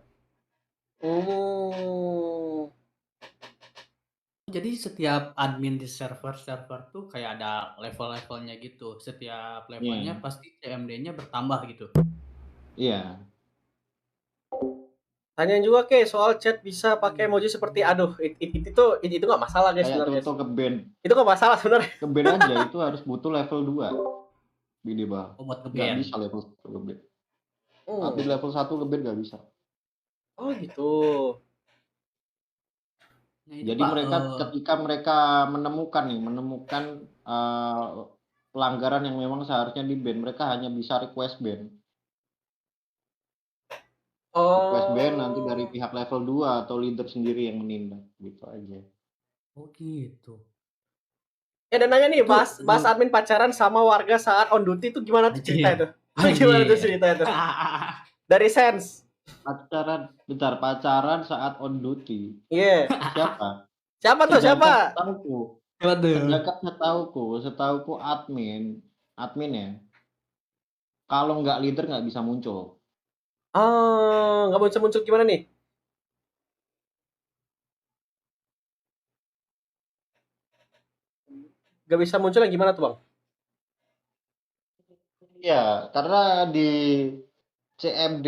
Jadi setiap admin di server tuh kayak ada level-levelnya gitu. Setiap levelnya Iya. pasti CMD-nya bertambah gitu. Iya. Tanyain juga ke soal chat bisa pakai emoji seperti aduh itu nggak masalah guys Kayak sebenarnya. Toto ke band. Itu nggak masalah sebenarnya. Ke band aja itu harus butuh level 2. Minimal. Oh, buat Nggak nge-ban. bisa level 1 ke band. Update level 1 ke band nggak bisa. Oh gitu. Nah, itu Jadi Pak, mereka ketika mereka menemukan pelanggaran yang memang seharusnya di ban, mereka hanya bisa request ban. Request ban nanti dari pihak level 2 atau leader sendiri yang menindak gitu aja. Oh gitu. Ya dan nanya nih, Itu Mas admin pacaran sama warga saat on duty itu gimana tuh cerita itu? Gimana tuh cerita itu? Dari Sense. Pacaran saat on duty. Iya. Siapa tuh? Sedangkan setauku admin ya. Kalau nggak leader nggak bisa muncul. Oh, nggak muncul gimana nih? Nggak bisa muncul yang gimana tuh Bang? Ya, karena di CMD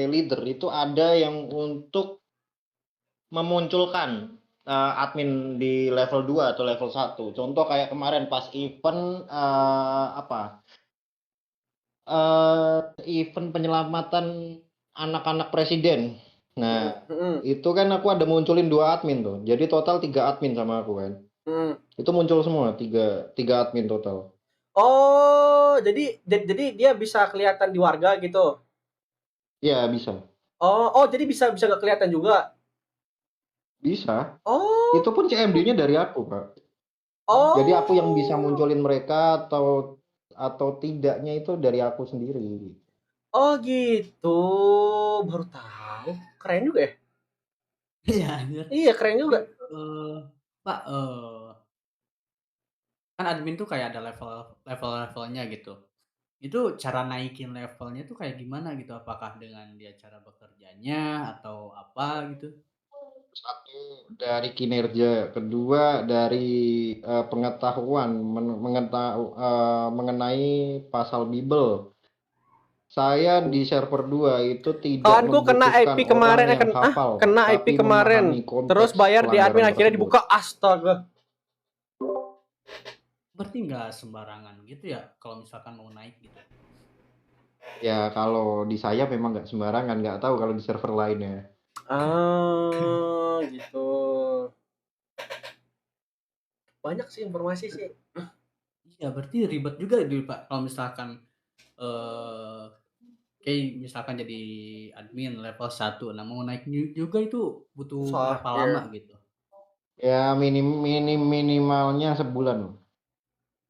leader itu ada yang untuk memunculkan admin di level 2 atau level 1. Contoh kayak kemarin pas event event penyelamatan anak-anak presiden. Nah, itu kan aku ada munculin 2 admin tuh. Jadi total 3 admin sama aku kan. Itu muncul semua 3 admin total. Oh, jadi dia bisa kelihatan di warga gitu. Iya, bisa. Oh, jadi bisa nggak kelihatan juga. Bisa. Oh. Itu pun CMD-nya dari aku, Pak. Oh. Jadi aku yang bisa munculin mereka atau tidaknya itu dari aku sendiri. Oh gitu, baru tahu. Keren juga ya. Iya, anjir. Iya, keren juga. Pak, kan admin tuh kayak ada levelnya gitu. Itu cara naikin levelnya tuh kayak gimana gitu? Apakah dengan dia cara bekerjanya atau apa gitu? Satu dari kinerja, kedua dari pengetahuan mengenai pasal Bible. Saya di server 2 itu tidak Kawanku kena membutuhkan IP kemarin, orang yang hafal, kena IP tapi kemarin. memahami konteks Terus bayar di admin pelanggaran akhirnya tersebut. dibuka. Astaga. Berarti nggak sembarangan gitu ya kalau misalkan mau naik gitu? Ya kalau di saya memang nggak sembarangan, nggak tahu kalau di server lainnya. Ah, gitu. Banyak sih informasi sih. Iya, berarti ribet juga itu Pak kalau misalkan kayak misalkan jadi admin level 1, nah mau naik juga itu butuh berapa lama gitu? Ya minimalnya sebulan.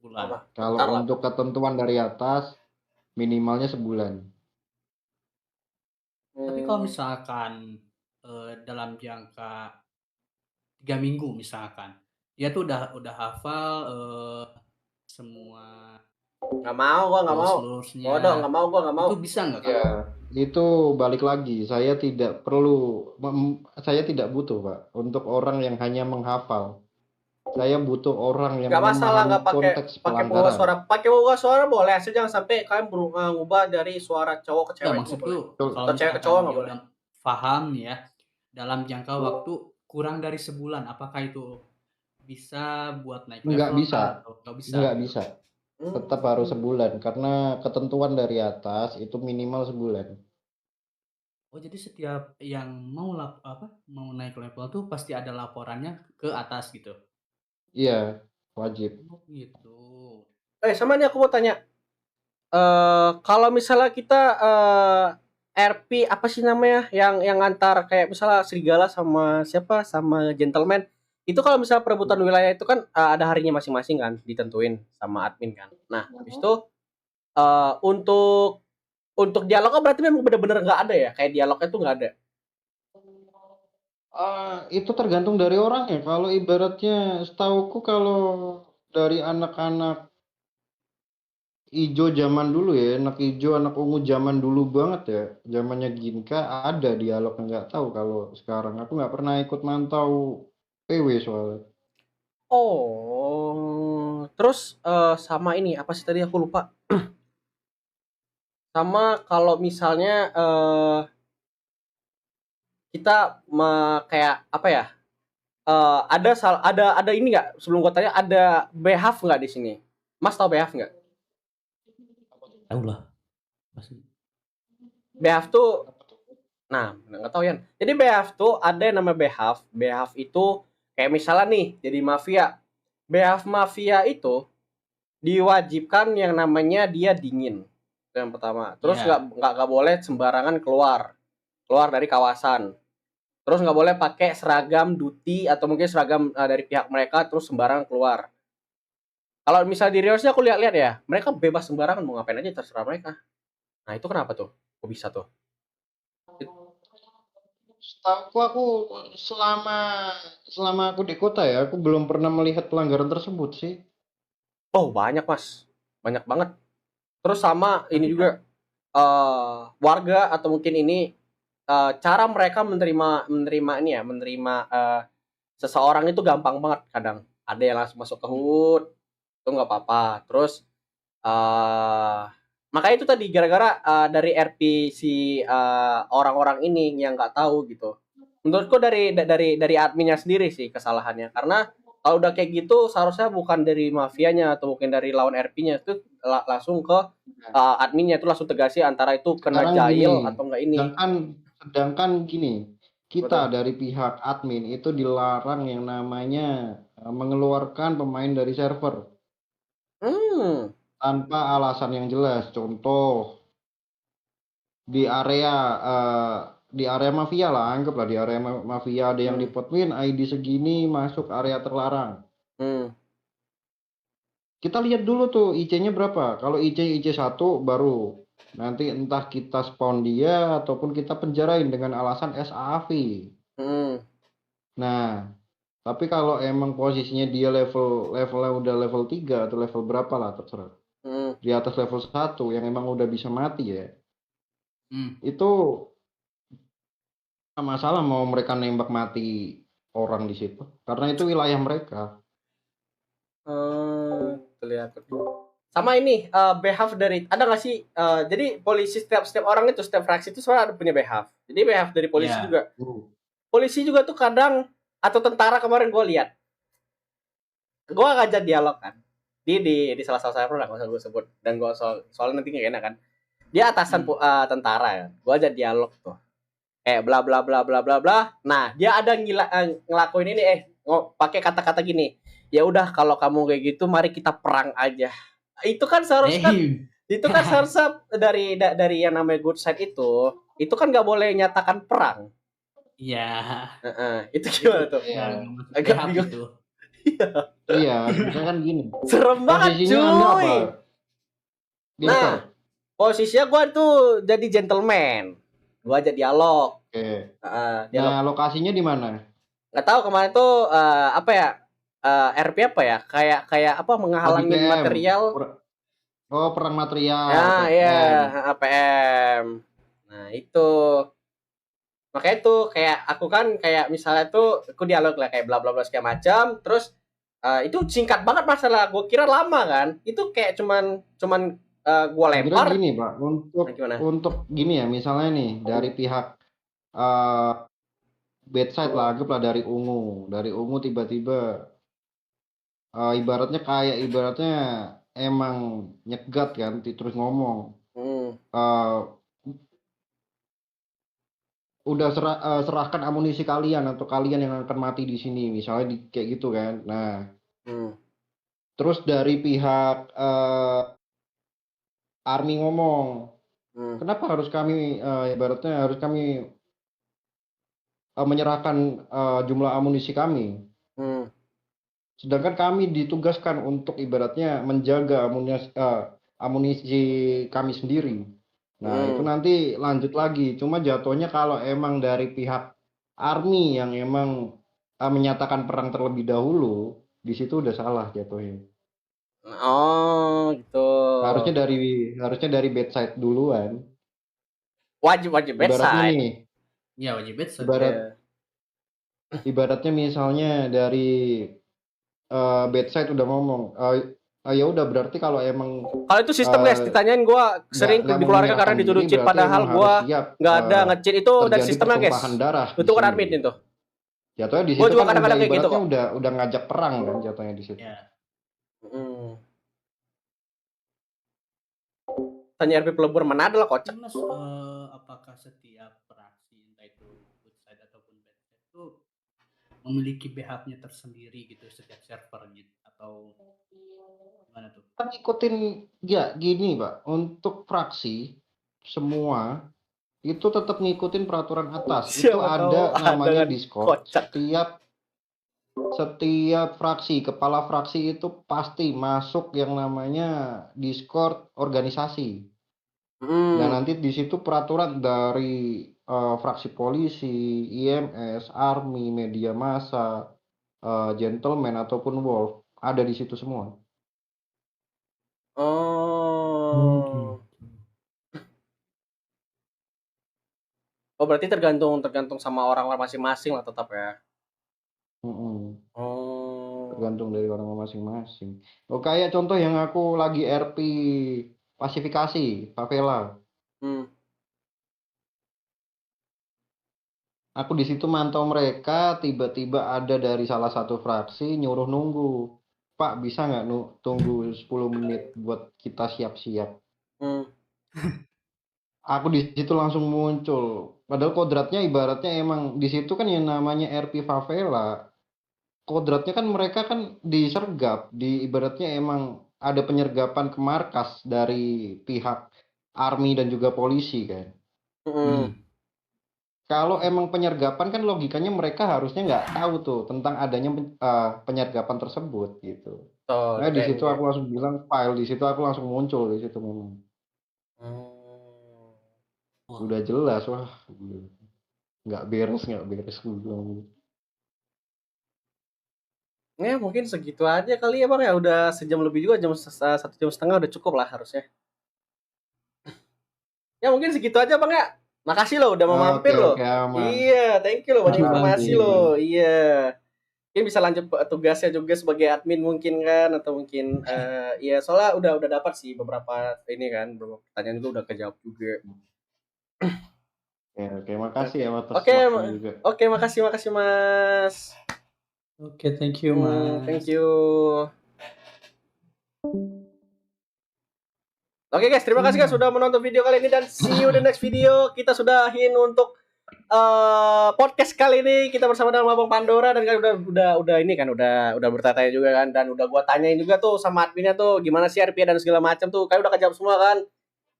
Bulan. Kalau untuk ketentuan dari atas minimalnya sebulan. Tapi kalau misalkan dalam jangka 3 minggu misalkan, dia tuh udah hafal semua Nggak mau, gua nggak mau. rules-nya. Bodoh, nggak mau, gua nggak mau. Itu bisa nggak? Ya, itu balik lagi. Saya tidak butuh, Pak, untuk orang yang hanya menghafal. Saya butuh orang yang Nggak masalah, memahami nggak konteks pakai penguas pelanggaran. suara. Pakai penguas suara boleh, asal jangan sampai kalian ngubah dari suara cowok ke Nggak, cewek. maksudku kalau Atau cewek ke misalkan cowok dia nggak boleh. udah paham ya, dalam jangka waktu kurang dari sebulan, apakah itu bisa buat naik Nggak level bisa. kah atau nggak bisa Nggak gitu? bisa. Tetap harus Hmm. sebulan karena ketentuan dari atas itu minimal sebulan. Oh, jadi setiap yang mau mau naik level tuh pasti ada laporannya ke atas gitu? Iya, wajib. Oh, gitu. Sama nih aku mau tanya. Kalau misalnya kita RP apa sih namanya yang antar kayak misalnya serigala sama siapa sama gentleman itu kalau misalnya perebutan wilayah itu kan ada harinya masing-masing kan ditentuin sama admin kan. Nah habis itu untuk dialognya berarti memang benar-benar nggak ada ya kayak dialognya tuh nggak ada. Itu tergantung dari orangnya. Kalau ibaratnya setauku kalau dari anak-anak ijo zaman dulu ya, anak ijo, anak ungu zaman dulu banget ya, zamannya Ginka ada dialog, nggak tahu kalau sekarang. Aku nggak pernah ikut mantau PW soalnya. Oh terus sama ini apa sih tadi aku lupa. Sama kalau misalnya kita kayak apa ya? Ada ini nggak sebelum gua tanya ada behave nggak di sini? Mas tahu behave nggak? Tahu lah, pasti. Behave tuh, nah nggak tahu ya. Jadi behave tuh ada yang namanya behave. Behave itu kayak misalnya nih jadi mafia. Behave mafia itu diwajibkan yang namanya dia dingin. Itu yang pertama. Terus Iya. nggak boleh sembarangan keluar dari kawasan. Terus nggak boleh pakai seragam duty atau mungkin seragam dari pihak mereka terus sembarangan keluar. Kalau misal di Riosnya aku lihat-lihat ya, mereka bebas sembarangan mau ngapain aja terserah mereka. Nah itu kenapa tuh? Kok bisa tuh? Setahu aku selama selama aku di kota ya, aku belum pernah melihat pelanggaran tersebut sih. Oh banyak mas, banyak banget. Terus sama ini Tapi kan juga warga atau mungkin ini cara mereka menerima ini ya, menerima seseorang itu gampang banget kadang. Ada yang langsung masuk ke HUT, itu nggak apa-apa. Terus makanya itu tadi gara-gara dari RP si orang-orang ini yang nggak tahu gitu. Menurutku dari adminnya sendiri sih kesalahannya karena kalau udah kayak gitu seharusnya bukan dari mafianya atau mungkin dari lawan RP-nya itu langsung ke adminnya itu langsung tegasi antara itu kena sekarang jail gini, atau enggak ini. sedangkan gini, kita Betul. dari pihak admin itu dilarang yang namanya mengeluarkan pemain dari server Hmm. tanpa alasan yang jelas. Contoh di area eh, di area mafia lah, anggaplah di area mafia ada yang Hmm. dipotmin ID segini masuk area terlarang. Hmm. Kita lihat dulu tuh IC-nya berapa. Kalau IC 1 baru nanti entah kita spawn dia ataupun kita penjarain dengan alasan SAV. Hmm. Nah, tapi kalau emang posisinya dia levelnya udah level 3 atau level berapa lah terserah. Hmm. Di atas level 1 yang emang udah bisa mati ya. Hmm. Itu nggak masalah mau mereka nembak mati orang di situ karena itu wilayah mereka. Terlihat. Sama ini behave dari ada nggak sih jadi polisi setiap orang itu setiap fraksi itu sebenarnya ada punya behave. Jadi behave dari polisi Iya. juga. Uh, Polisi juga tuh kadang atau tentara kemarin gue lihat, gue ngajak dialog kan di salah satu server lah nggak usah gue sebut dan gue soalnya nanti nggak enak kan. Dia atasan Hmm. tentara ya. Gue ajak dialog tuh kayak bla bla bla bla bla bla. Nah dia ada ngelakuin ini pakai kata-kata gini. Ya udah kalau kamu kayak gitu mari kita perang aja. Itu kan seharusnya Damn. dari yang namanya good side itu kan nggak boleh nyatakan perang. Iya. Itu Itu gimana tuh? nggak ya, masuk Agak behave bingung. itu. iya, misalkan kan gini. Serem banget Posisinya Anda apa? cuy. Gangster. Nah, posisinya gue tuh jadi gentleman. Gue aja dialog. Oke. Dialog. Nah, lokasinya di mana? Nggak tahu kemarin tuh apa ya? RP apa ya? Kayak apa Oh, di menghalangin PM. material. Oh, perang material, Ya, ya, PM. APM. Nah, itu. Makanya tuh kayak aku kan kayak misalnya tuh aku dialog lah kayak bla bla bla segala macam, terus itu singkat banget masalah. Gue kira lama kan. Itu kayak cuman gue Sebenarnya lempar. gini, Pak, Nah, gimana? untuk gini ya, misalnya nih dari pihak eh bad side lah, anggaplah dari Ungu tiba-tiba ibaratnya emang nyegat kan, terus ngomong, Hmm. eh, udah serahkan amunisi kalian atau kalian yang akan mati di sini, misalnya kayak gitu kan. Nah, Hmm. terus dari pihak Army ngomong, Hmm. kenapa harus kami ibaratnya harus kami menyerahkan jumlah amunisi kami, Hmm. sedangkan kami ditugaskan untuk ibaratnya menjaga amunisi kami sendiri. Nah, itu Hmm. nanti lanjut lagi. Cuma jatuhnya kalau emang dari pihak Army yang emang menyatakan perang terlebih dahulu, di situ udah salah jatuhnya. Oh, gitu. Harusnya dari bedside duluan. Wajib Ibaratnya bedside. nih, Iya wajib bedside. ibarat Iya. ibaratnya misalnya dari bedside udah ngomong, ya udah berarti kalau emang Kalau itu sistem guys, ditanyain gue sering nggak mau dikeluarkan karena menyerahkan dituduh diri, cheat, berarti padahal emang gue harus siap nggak ada nge-cheat, itu dari terjadi sistemnya guys. pertumpahan darah di Itu kan sini. admin itu. Jatuhnya di Gue situ juga kan udah kadang-kadang kayak gitu ibaratnya kok. udah ngajak perang kan jatuhnya di situ. Ya. Hmm. Tanya RP pelebur mana adalah kocak. Mas, apakah setiap fraksi entah itu good side ataupun bad side itu memiliki BH-nya tersendiri gitu setiap server gitu atau gimana tuh? Kan ngikutin ya gini Pak, untuk fraksi semua itu tetap ngikutin peraturan atas. Itu Siapa tahu ada namanya dengan Discord. kocak. Setiap fraksi, kepala fraksi itu pasti masuk yang namanya Discord organisasi. Nah, Hmm. nanti di situ peraturan dari fraksi polisi, IMS, Army, media massa, gentleman ataupun wolf ada di situ semua. Oh. Oh, berarti tergantung sama orang-orang masing-masing lah tetap ya. Mm-mm. Oh. Tergantung dari orang masing-masing. Oh, kayak contoh yang aku lagi RP Pasifikasi, Favela. Hmm. Aku di situ mantau mereka, tiba-tiba ada dari salah satu fraksi nyuruh nunggu. Pak, bisa nggak tunggu 10 menit buat kita siap-siap? Hmm. Aku di situ langsung muncul. Padahal kodratnya ibaratnya emang di situ kan yang namanya RP Favela. Kodratnya kan mereka kan disergap, ibaratnya emang ada penyergapan ke markas dari pihak Army dan juga polisi kan. Hmm. Kalau emang penyergapan kan logikanya mereka harusnya nggak tahu tuh tentang adanya penyergapan tersebut gitu. Tuh, Nah di kayak situ aku langsung bilang file, di situ aku langsung muncul di situ memang. Wah. Udah jelas, wah nggak beres gue bilang. Ya mungkin segitu aja kali ya bang ya, udah sejam lebih juga, 1,5 jam udah cukup lah harusnya. Ya mungkin segitu aja bang ya. Makasih loh udah mau mampir loh. Oke, aman. Iya, thank you loh, banyak Makasih, Bang. informasi loh. Iya. Mungkin bisa lanjut tugasnya juga sebagai admin mungkin kan, atau mungkin ya soalnya udah dapat sih beberapa ini kan, beberapa pertanyaan juga udah kejawab juga. Oke, makasih ya atas Oke, waktunya juga. oke, makasih Mas. Oke, thank you, Mas. Thank you. Oke guys, terima kasih guys sudah menonton video kali ini, dan see you the next video. Kita sudahin untuk podcast kali ini. Kita bersama dengan Abang Pandora, dan kan udah ini kan udah bertanya juga kan, dan udah gua tanyain juga tuh sama adminnya tuh gimana sih RP dan segala macam tuh. Kayak udah kejawab semua kan.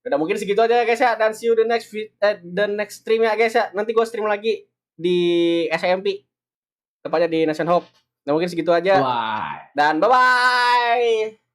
Udah mungkin segitu aja ya guys ya, dan see you the next stream ya guys ya. Nanti gua stream lagi di SMP. Tepatnya di Nation Hope. Nah, mungkin segitu aja. Wah. Dan bye bye.